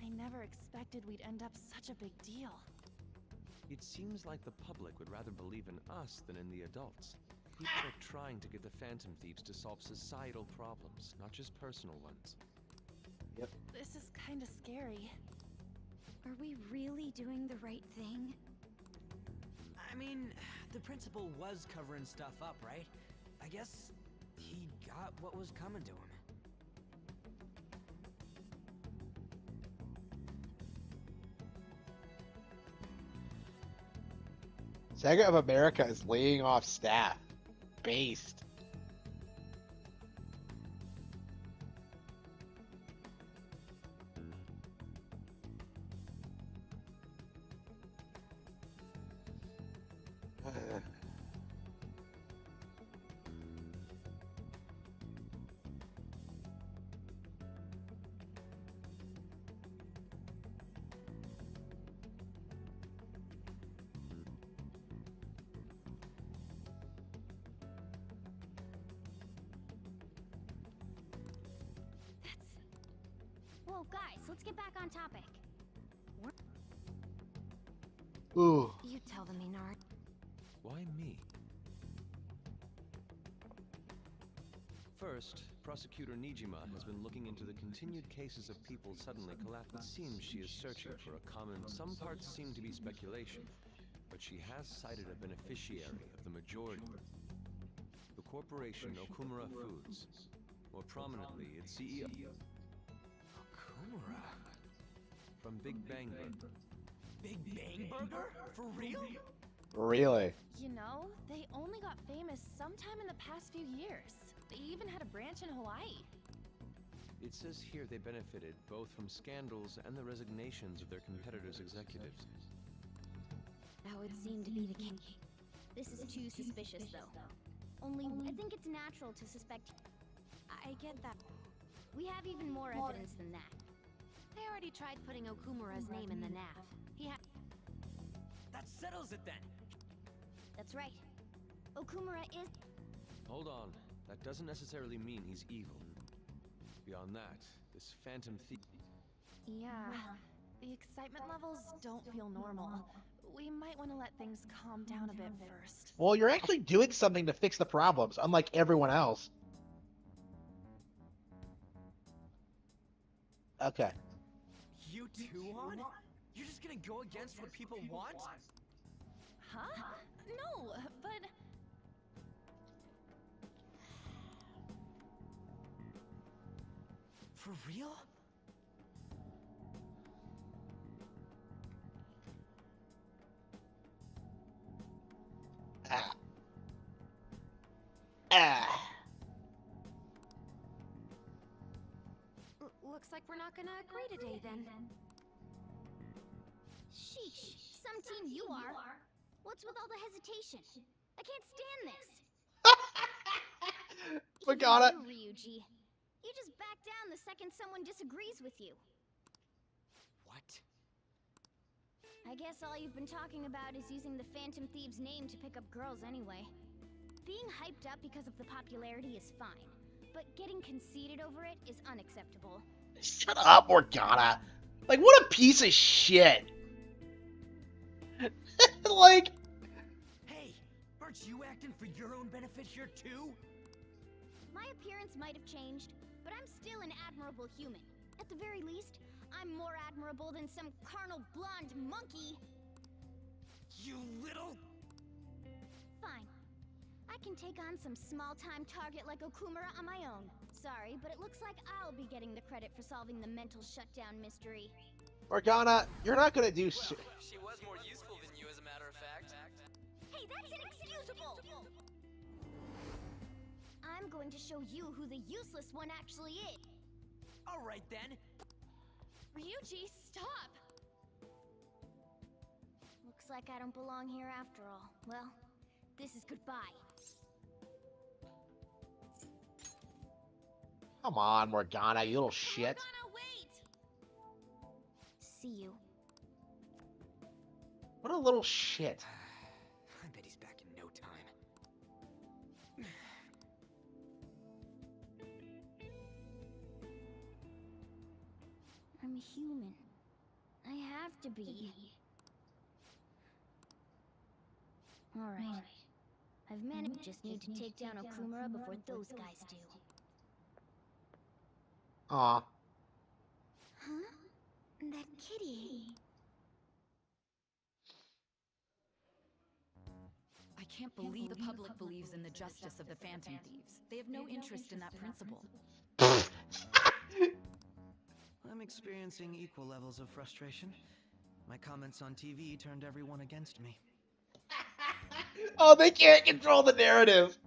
I never expected we'd end up such a big deal.
It seems like the public would rather believe in us than in the adults. People are trying to get the Phantom Thieves to solve societal problems, not just personal ones.
Yep.
This is kind of scary.
Are we really doing the right thing?
I mean, the principal was covering stuff up, right? I guess he got what was coming to him.
Sega of America is laying off staff. Based.
Whoa, guys, let's get back on topic.
Ooh.
You tell them, Maynard.
Why me? First, Prosecutor Nijima has been looking into the continued cases of people suddenly collapsing. It seems she is searching for a common... Some parts seem to be speculation, but she has cited a beneficiary of the majority. The corporation Okumura Foods. More prominently, its CEO... Okumura? From Big Bang Burger.
Big Bang Burger? For real?
Really?
You know, they only got famous sometime in the past few years. They even had a branch in Hawaii.
It says here they benefited both from scandals and the resignations of their competitors' executives.
That would seem to be the case. This is too suspicious, though. Only, I think it's natural to suspect...
I get that.
We have even more evidence than that.
They already tried putting Okumura's name in the NAV.
That settles it then.
That's right. Okumura is...
Hold on. That doesn't necessarily mean he's evil. Beyond that, this phantom thief...
Yeah, the excitement levels don't feel normal. We might want to let things calm down a bit first.
Well, you're actually doing something to fix the problems, unlike everyone else. Okay.
You too, On? You're just gonna go against what people want?
Huh? No, but...
For real?
Looks like we're not gonna agree today, then.
Sheesh, some team you are. What's with all the hesitation? I can't stand this.
Forgot it.
You, Ryuji. You just back down the second someone disagrees with you.
What?
I guess all you've been talking about is using the Phantom Thieves' name to pick up girls anyway. Being hyped up because of the popularity is fine, but getting conceited over it is unacceptable.
Shut up, Morgana. Like, what a piece of shit. Like...
Hey, aren't you acting for your own benefit here too?
My appearance might have changed, but I'm still an admirable human. At the very least, I'm more admirable than some carnal blonde monkey.
You little...
Fine. I can take on some small-time target like Okumura on my own. Sorry, but it looks like I'll be getting the credit for solving the mental shutdown mystery.
Morgana, you're not gonna do shit.
She was more useful than you, as a matter of fact.
Hey, that's inexcusable! I'm going to show you who the useless one actually is.
Alright then.
Ryuji, stop!
Looks like I don't belong here after all. Well, this is goodbye.
Come on, Morgana, you little shit.
Morgana, wait!
See you.
What a little shit.
I bet he's back in no time.
I'm a human. I have to be. Alright. I've managed. Just need to take down Okumura before those guys do.
Aw.
Huh? That kitty.
I can't believe the public believes in the justice of the Phantom Thieves. They have no interest in that principle.
I'm experiencing equal levels of frustration. My comments on TV turned everyone against me.
Oh, they can't control the narrative.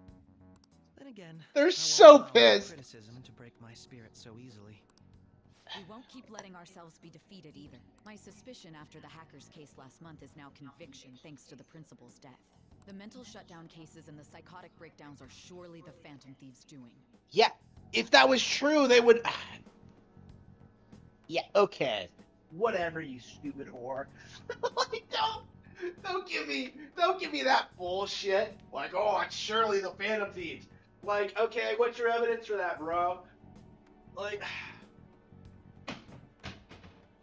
Then again,
They're
I
so
won't allow
pissed.
criticism to break my spirit so easily.
We won't keep letting ourselves be defeated either. My suspicion after the hackers case last month is now conviction thanks to the principal's death. The mental shutdown cases and the psychotic breakdowns are surely the Phantom Thieves' doing.
Yeah, if that was true, they would. Yeah, okay. Whatever, you stupid whore. Like, don't give me that bullshit. Like, oh, it's surely the Phantom Thieves. Like, okay, what's your evidence for that, bro? Like,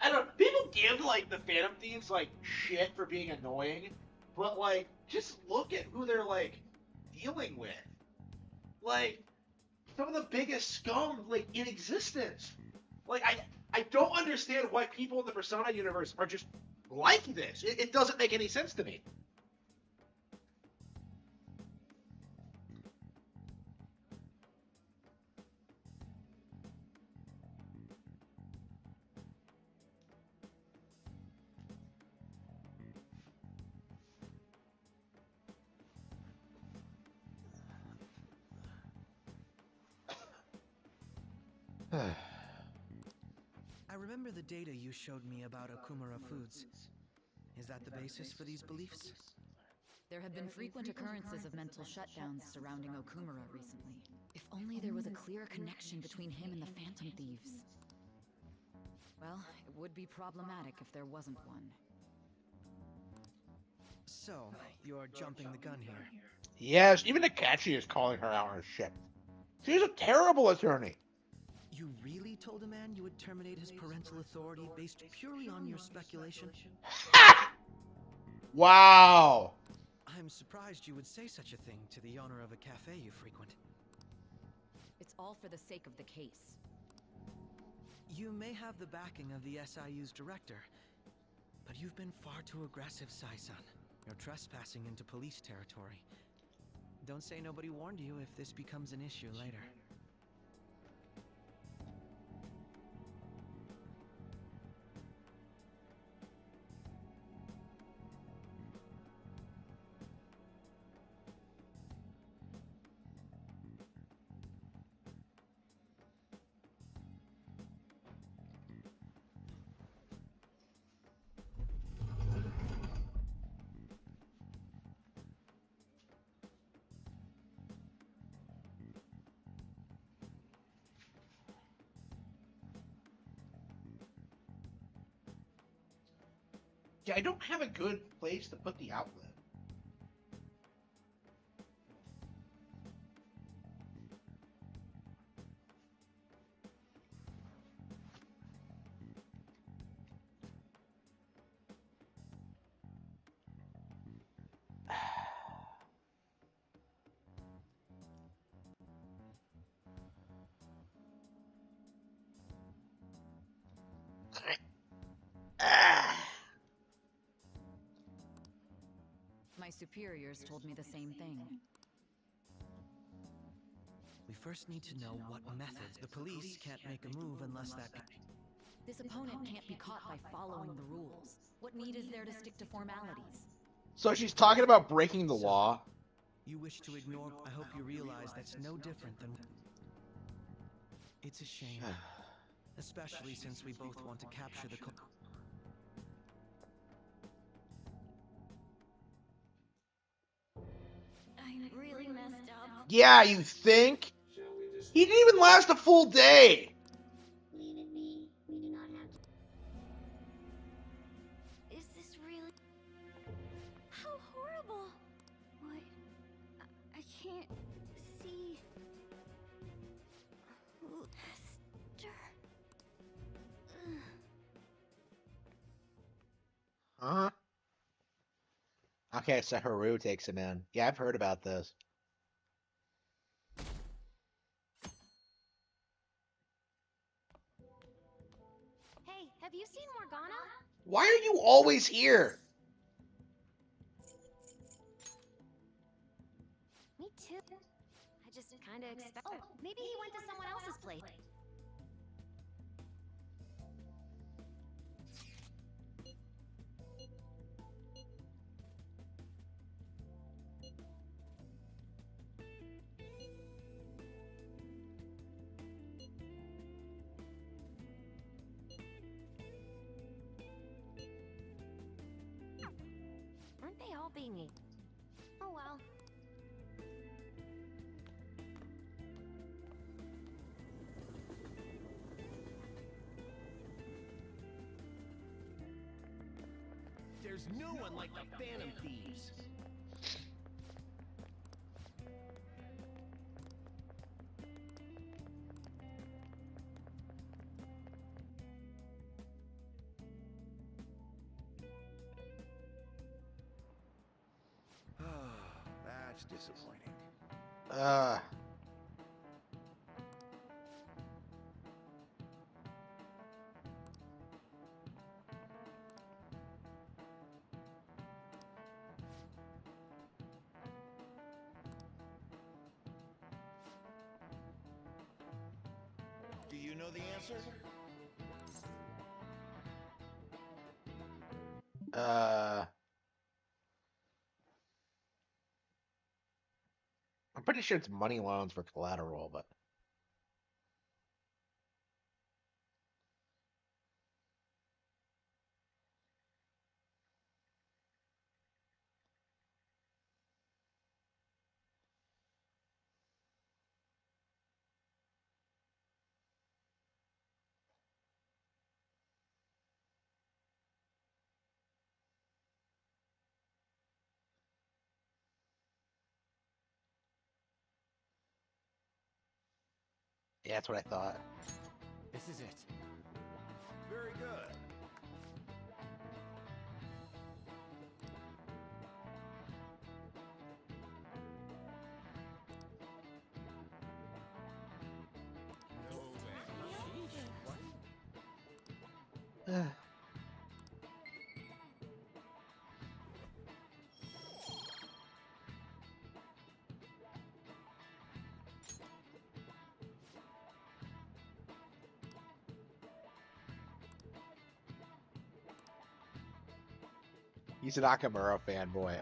I don't. People give like the Phantom Thieves like shit for being annoying, but like, just look at who they're like dealing with. Like, some of the biggest scum like in existence. Like, I don't understand why people in the Persona universe are just like this. It doesn't make any sense to me.
I remember the data you showed me about Okumura Foods. Is that the basis for these beliefs?
There have been frequent occurrences of mental shutdowns surrounding Okumura recently. If only there was a clear connection between him and the Phantom Thieves. Well, it would be problematic if there wasn't one.
So, you're jumping the gun here.
Yes, even Akachi is calling her out on her shit. She's a terrible attorney.
You really told a man you would terminate his parental authority based purely on your speculation?
Wow.
I'm surprised you would say such a thing to the owner of a cafe you frequent.
It's all for the sake of the case.
You may have the backing of the SIU's director, but you've been far too aggressive, Sai-san. You're trespassing into police territory. Don't say nobody warned you if this becomes an issue later.
Yeah, I don't have a good place to put the outlet.
My superiors told me the same thing.
We first need to know what methods. The police can't make a move unless that...
This opponent can't be caught by following the rules. What need is there to stick to formalities?
So she's talking about breaking the law.
You wish to ignore... I hope you realize that's no different than... It's a shame. Especially since we both want to capture the...
I really messed up.
Yeah, you think? He didn't even last a full day.
Is this really... How horrible! What? I can't see... Lester...
Huh? Okay, so Haru takes him in. Yeah, I've heard about this.
Hey, have you seen Morgana?
Why are you always here?
Me too. I just kind of expect... Oh, maybe he went to someone else's place.
There's no one like the Phantom Thieves.
That's disappointing. Do you know the answer?
I'm pretty sure it's money loans for collateral, but yeah, that's what I thought.
This is it. Very good.
He's an Nakamura fanboy.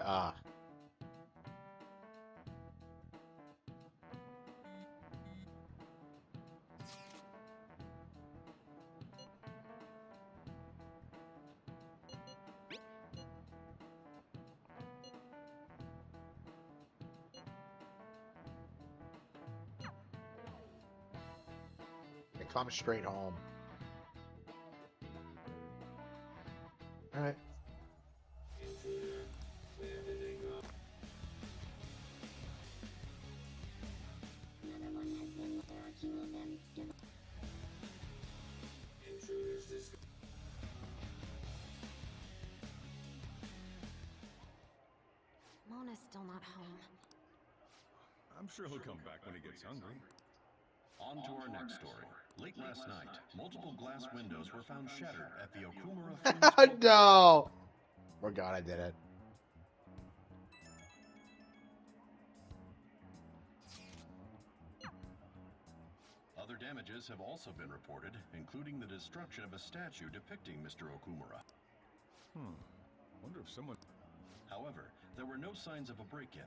They come straight home. All right.
Mona's still not home.
I'm sure he'll come back when he gets hungry.
On to our next story. Late last night, multiple glass windows were found shattered at the Okumura
No! Forgot I did it.
Other damages have also been reported, including the destruction of a statue depicting Mr. Okumura.
Wonder if someone...
However, there were no signs of a break-in.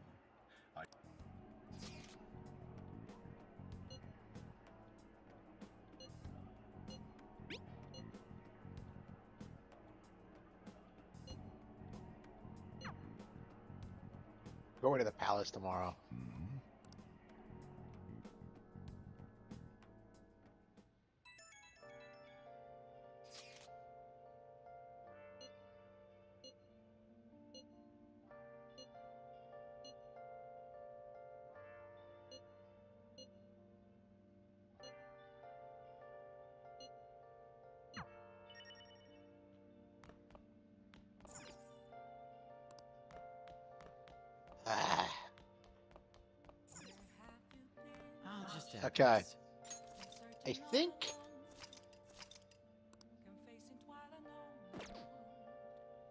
Going to the palace tomorrow.
I'll just
Okay. I think.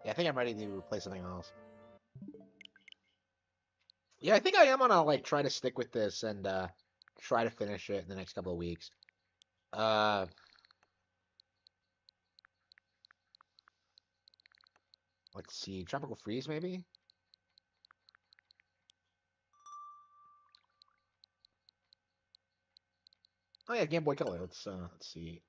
Yeah, I think I'm ready to play something else. Yeah, I think I am gonna like try to stick with this and try to finish it in the next couple of weeks. Let's see, Tropical Freeze maybe? Oh yeah, Game Boy Color. Let's see.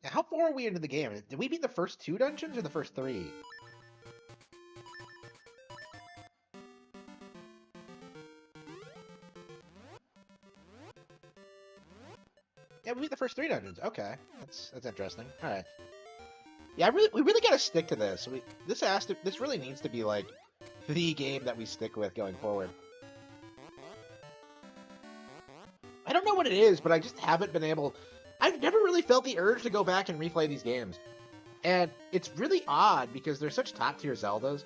How far are we into the game? Did we beat the first 2 dungeons or the first 3? Yeah, we beat the first 3 dungeons. Okay, that's interesting. All right. Yeah, we really gotta stick to this. This really needs to be like the game that we stick with going forward. I don't know what it is, but I just haven't been able. I've never really felt the urge to go back and replay these games, and it's really odd because they're such top tier Zeldas.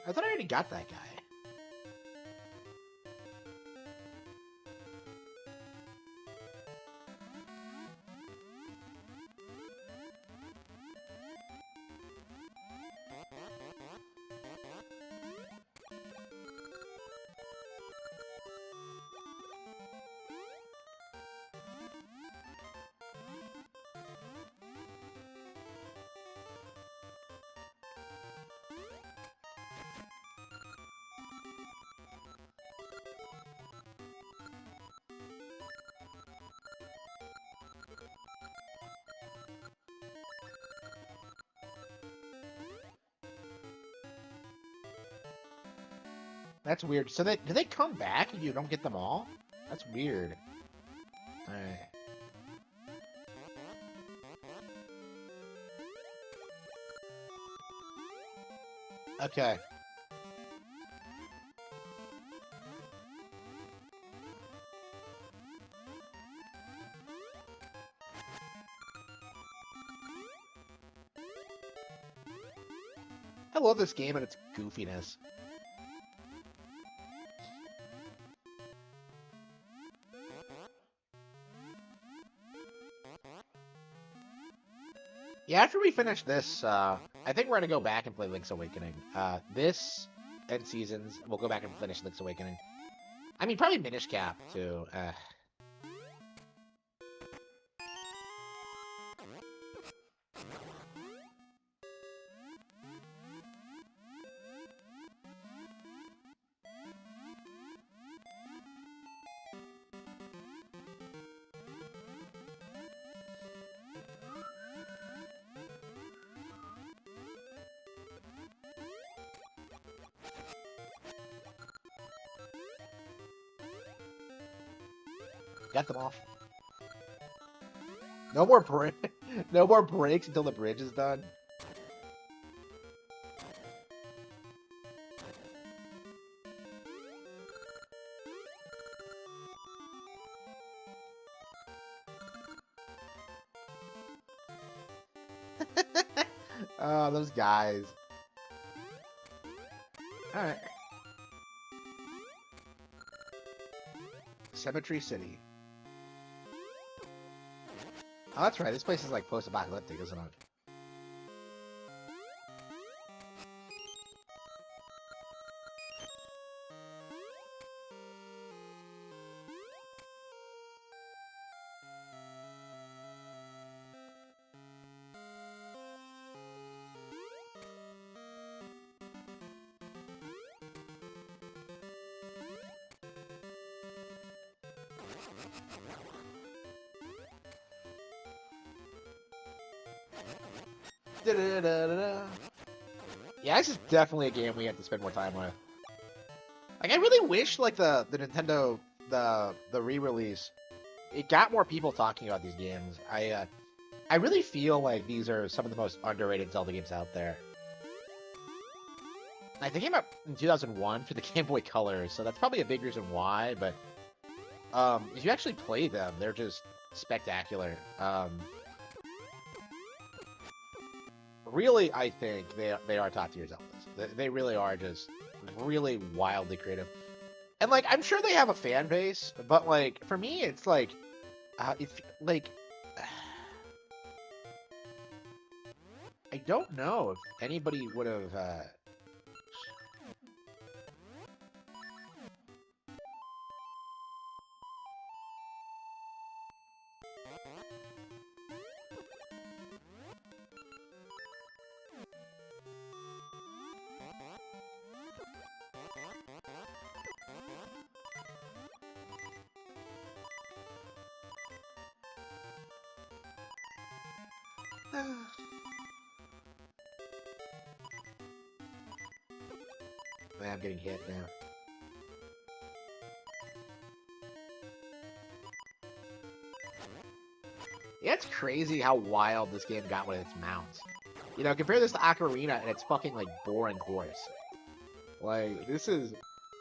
I thought I already got that guy. That's weird. So do they come back if you don't get them all? That's weird. Alright. Okay. I love this game and its goofiness. Yeah, after we finish this, I think we're gonna go back and play Link's Awakening. This and Seasons, we'll go back and finish Link's Awakening. I mean, probably Minish Cap, too. Got them off. No more no more breaks until the bridge is done. Oh, those guys. Alright. Cemetery City. Oh, that's right. This place is like post-apocalyptic, isn't it? Yeah, this is definitely a game we have to spend more time with. Like, I really wish, like, the Nintendo, the re-release, it got more people talking about these games. I really feel like these are some of the most underrated Zelda games out there. Like, they came out in 2001 for the Game Boy Color, so that's probably a big reason why, but if you actually play them, they're just spectacular. Really, I think they are top tier Zeldas. They really are just really wildly creative. And, like, I'm sure they have a fan base, but, like, for me, it's like, if, like, I don't know if anybody would have, Man, I'm getting hit now. Yeah, it's crazy how wild this game got with its mounts. You know, compare this to Ocarina and it's fucking like boring course. Like, this is...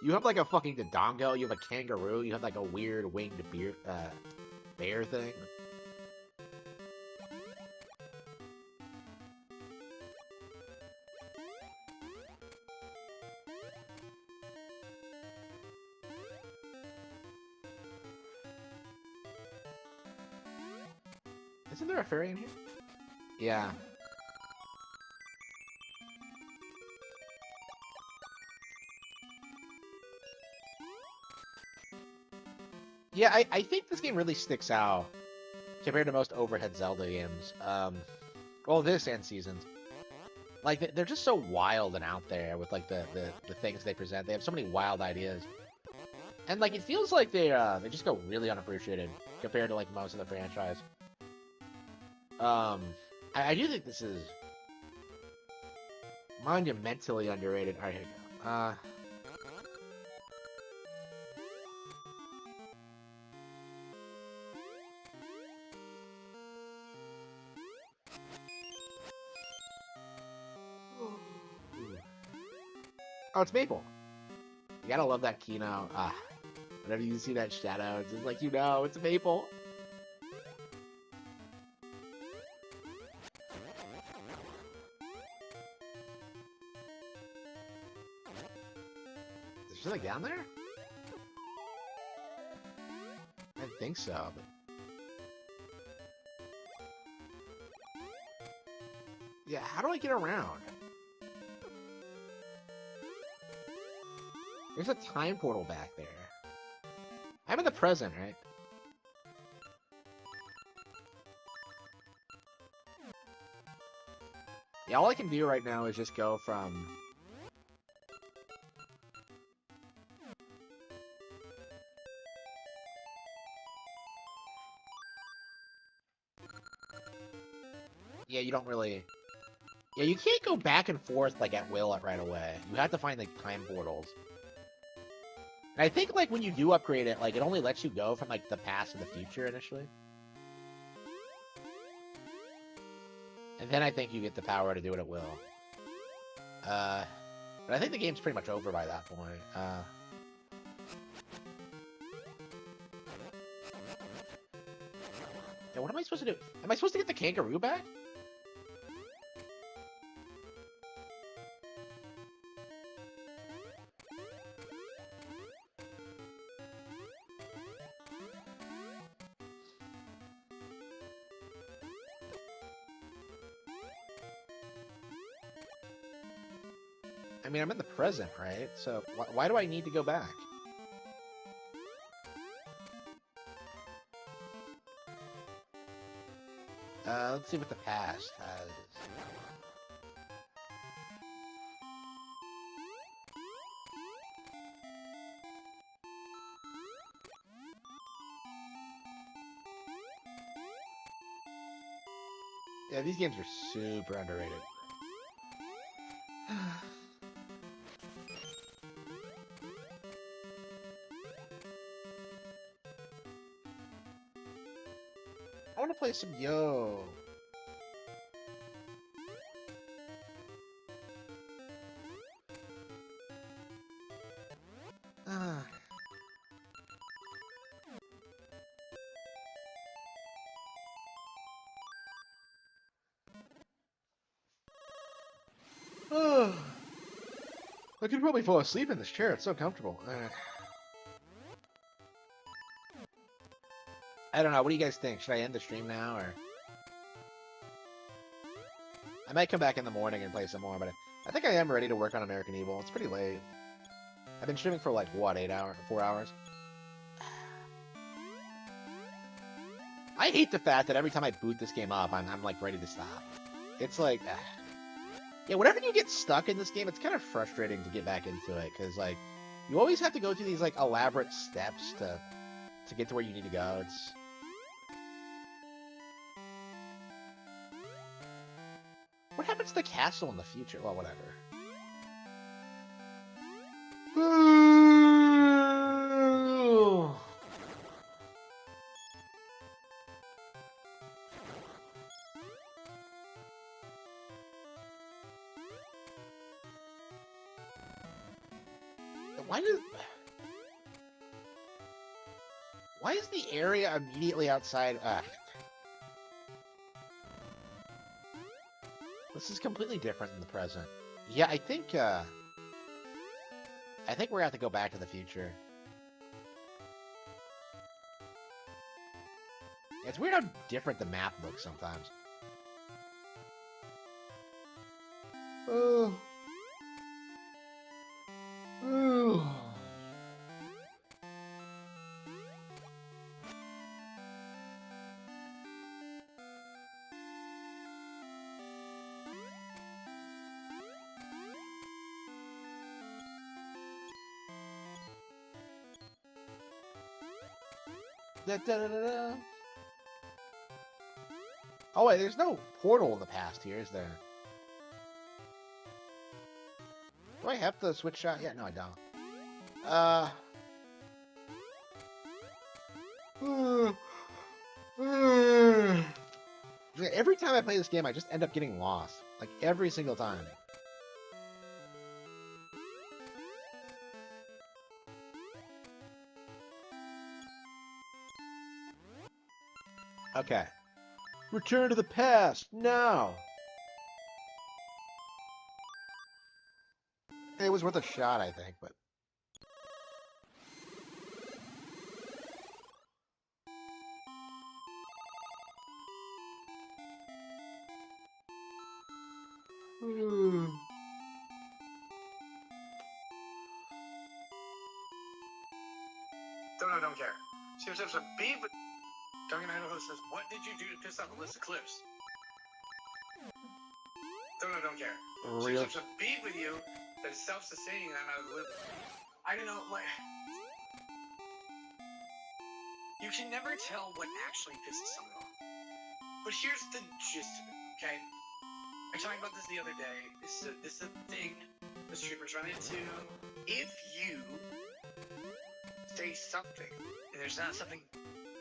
You have like a fucking Dodongo, you have a kangaroo, you have like a weird winged bear thing. Isn't there a fairy in here? Yeah. Yeah, I think this game really sticks out compared to most overhead Zelda games. Well, this and Seasons. Like, they're just so wild and out there with, like, the things they present. They have so many wild ideas. And, like, it feels like they just go really unappreciated compared to, like, most of the franchise. I do think this is monumentally underrated. Alright, here we go. Oh, it's Maple. You gotta love that Kino. Whenever you see that shadow, it's just like, you know, it's Maple. Is she like down there? I didn't think so, but... Yeah, how do I get around? There's a time portal back there. I'm in the present, right? Yeah, all I can do right now is just go from... Yeah, you don't really... Yeah, you can't go back and forth, like, at will right away. You have to find, like, time portals. And I think, like, when you do upgrade it, like, it only lets you go from, like, the past to the future initially. And then I think you get the power to do it at will. But I think the game's pretty much over by that point. Yeah, what am I supposed to do? Am I supposed to get the kangaroo back? I mean, I'm in the present, right? So why do I need to go back? Let's see what the past has. Yeah, these games are super underrated. I want to play some Yo. I could probably fall asleep in this chair. It's so comfortable. I don't know. What do you guys think? Should I end the stream now, or I might come back in the morning and play some more? But I think I am ready to work on American Evil. It's pretty late. I've been streaming for like what, 8 hours, 4 hours. I hate the fact that every time I boot this game up, I'm like ready to stop. It's like, yeah, whenever you get stuck in this game, it's kind of frustrating to get back into it, because like you always have to go through these like elaborate steps to get to where you need to go. It's What happens to the castle in the future? Well, whatever. Why is the area immediately outside? This is completely different than the present. Yeah, I think we're gonna have to go back to the future. It's weird how different the map looks sometimes. Oh. Oh. Da, da, da, da, da. Oh wait, there's no portal in the past here, is there? Do I have the switch shot? Yeah, no, I don't. Every time I play this game, I just end up getting lost. Like, every single time. Okay. Return to the past, now! It was worth a shot, I think, but...
Don't care. See yourself a beef with Duncan Idaho says, what did you do to piss off Alyssa Clips? Don't care. See yourself a beef with you that is self-sustaining and I'm out of the loop. I don't know, like... You can never tell what actually pisses someone off. But here's the gist of it, okay? I talked about this the other day. This is a thing the streamers run into. If you say something, and there's not something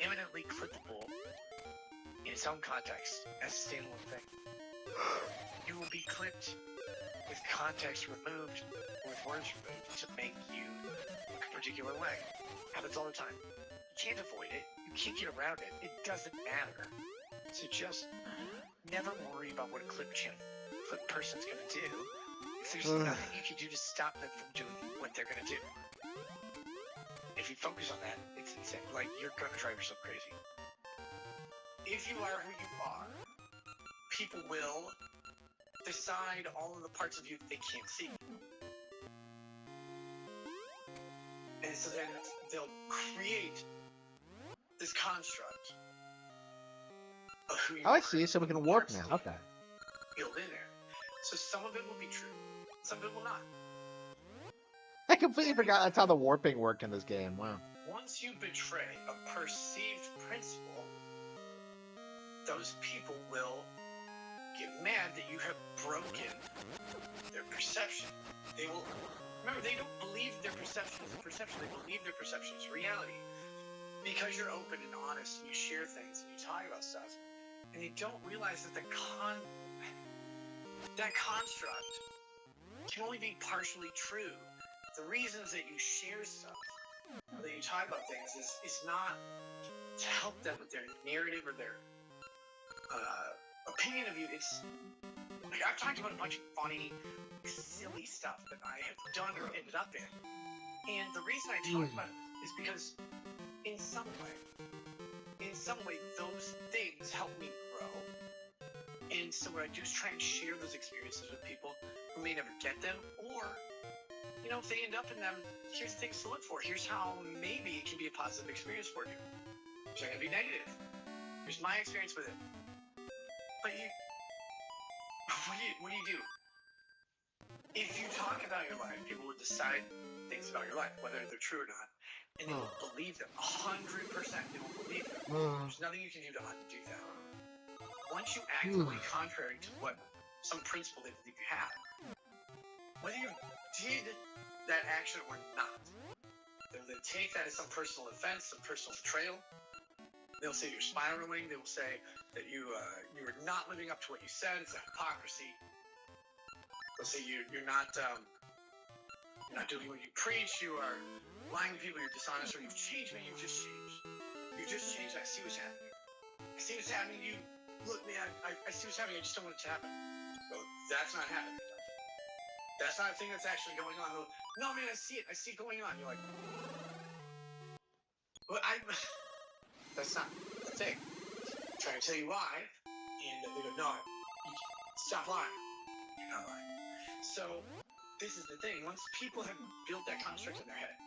eminently clippable in its own context as a standalone thing, you will be clipped with context removed, or with words removed, to make you look a particular way. Happens all the time. You can't avoid it. You can't get around it. It doesn't matter. So just never worry about what a clip person's gonna do. If there's nothing you can do to stop them from doing what they're gonna do. If you focus on that, it's insane. Like, you're gonna drive yourself crazy. If you are who you are, people will decide all of the parts of you that they can't see. And so then they'll create this construct of who you are.
Oh, I see, so we can warp now. Okay.
Built in there. So some of it will be true, some of it will not.
I completely forgot that's how the warping worked in this game. Wow.
Once you betray a perceived principle, those people will get mad that you have broken their perception. They will, remember, they don't believe their perception is a perception, they believe their perception is reality. Because you're open and honest and you share things and you talk about stuff, and they don't realize that that construct can only be partially true. The reasons that you share stuff, or that you talk about things, is not to help them with their narrative or their opinion of you. It's like, I've talked about a bunch of funny, silly stuff that I have done or ended up in, and the reason I talk about it is because in some way those things help me grow. And so what I do is try and share those experiences with people who may never get them, or, you know, if they end up in them, here's things to look for. Here's how maybe it can be a positive experience for you. It's not going to be negative. Here's my experience with it. But what do you do? If you talk about your life, people will decide things about your life, whether they're true or not, and they will believe them. 100%, they will believe them. There's nothing you can do to undo that. Once you act contrary to what some principle they believe you have. Whether you did that action or not, they'll then take that as some personal offense, some personal betrayal. They'll say you're spiraling. They will say that you are not living up to what you said. It's a hypocrisy. They'll say you're not doing what you preach. You are lying to people. You're dishonest. Or you've changed, man. You've just changed. You just changed. I see what's happening. I see what's happening. You look, man. I see what's happening. I just don't want it to happen. Well, that's not happening. That's not a thing that's actually going on. No, man. I see it. I see it going on. You're like, but that's not the thing. I'm trying to tell you why, and they go, no, stop lying. You're not lying. So, this is the thing. Once people have built that construct in their head,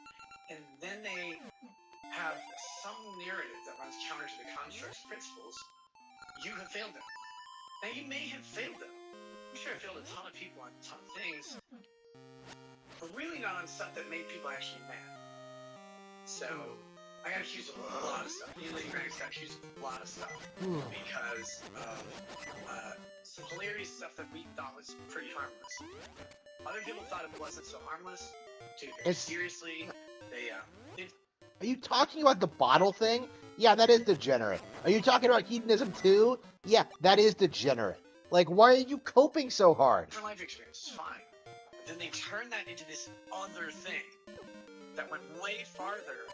and then they have some narrative that runs counter to the construct's principles, you have failed them. Now, you may have failed them. I'm sure I failed a ton of people on a ton of things, but really not on stuff that made people actually mad. So, I got accused of a lot of stuff. Me and Lady Grace got accused of a lot of stuff because of some hilarious stuff that we thought was pretty harmless. Other people thought it wasn't so harmless. Dude, seriously, they
Are you talking about the bottle thing? Yeah, that is degenerate. Are you talking about hedonism too? Yeah, that is degenerate. Like, why are you coping so hard?
Her life experience is fine. But then they turned that into this other thing that went way farther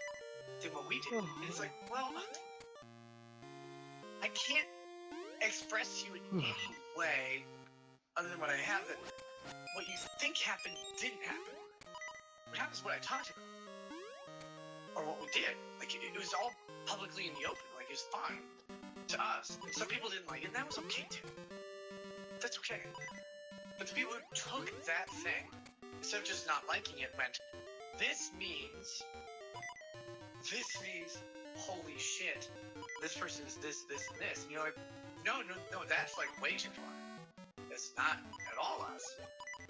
than what we did. And it's like, well, I can't express to you in any way other than what I have that what you think happened didn't happen. What happened is what I talked about. Or what we did. Like, it was all publicly in the open. Like, it was fine to us. And some people didn't like it, and that was okay too. That's okay. But the people who took that thing, instead of just not liking it, went, this means, holy shit, this person is this, and this. And you're like, no, that's like way too far. That's not at all us.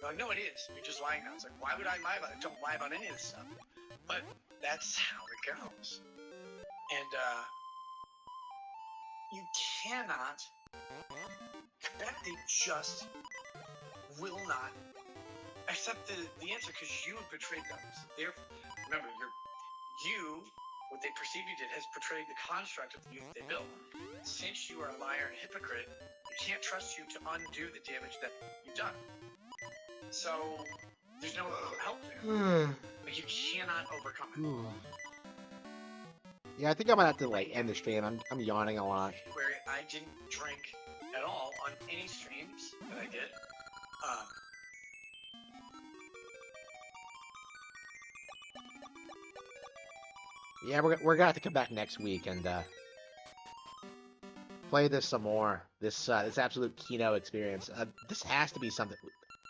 You're like, no, it is. You're just lying now. It's like, why would I lie about it? Don't lie about any of this stuff. But that's how it goes. And, you cannot, they just will not accept the answer because you have betrayed them. Remember, what they perceive you did has betrayed the construct of the youth they built. Since you are a liar and hypocrite, they can't trust you to undo the damage that you've done. So, there's no help there. Like, you cannot overcome it.
Yeah, I think I'm gonna have to like end the stream. I'm yawning a lot.
Where I didn't drink at all on any streams that I did.
Yeah, we're gonna have to come back next week and play this some more. This absolute Kino experience. This has to be something.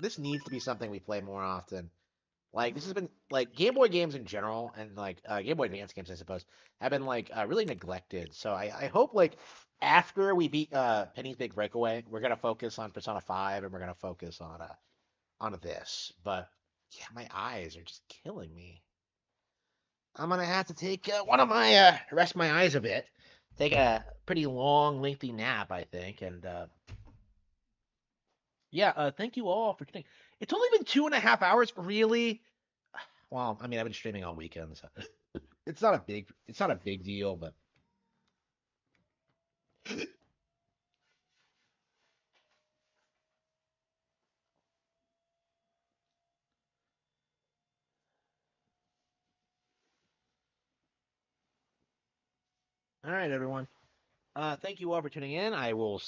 This needs to be something we play more often. Like, this has been, like, Game Boy games in general, and, like, Game Boy Advance games, I suppose, have been, like, really neglected. So I hope, like, after we beat Penny's Big Breakaway, we're going to focus on Persona 5, and we're going to focus on this. But, yeah, my eyes are just killing me. I'm going to have to take rest my eyes a bit. Take a pretty long, lengthy nap, I think, and, yeah, thank you all for tuning. It's only been 2.5 hours, really. Well, I mean, I've been streaming all weekend, so it's not a big deal, but all right, everyone. Thank you all for tuning in. I will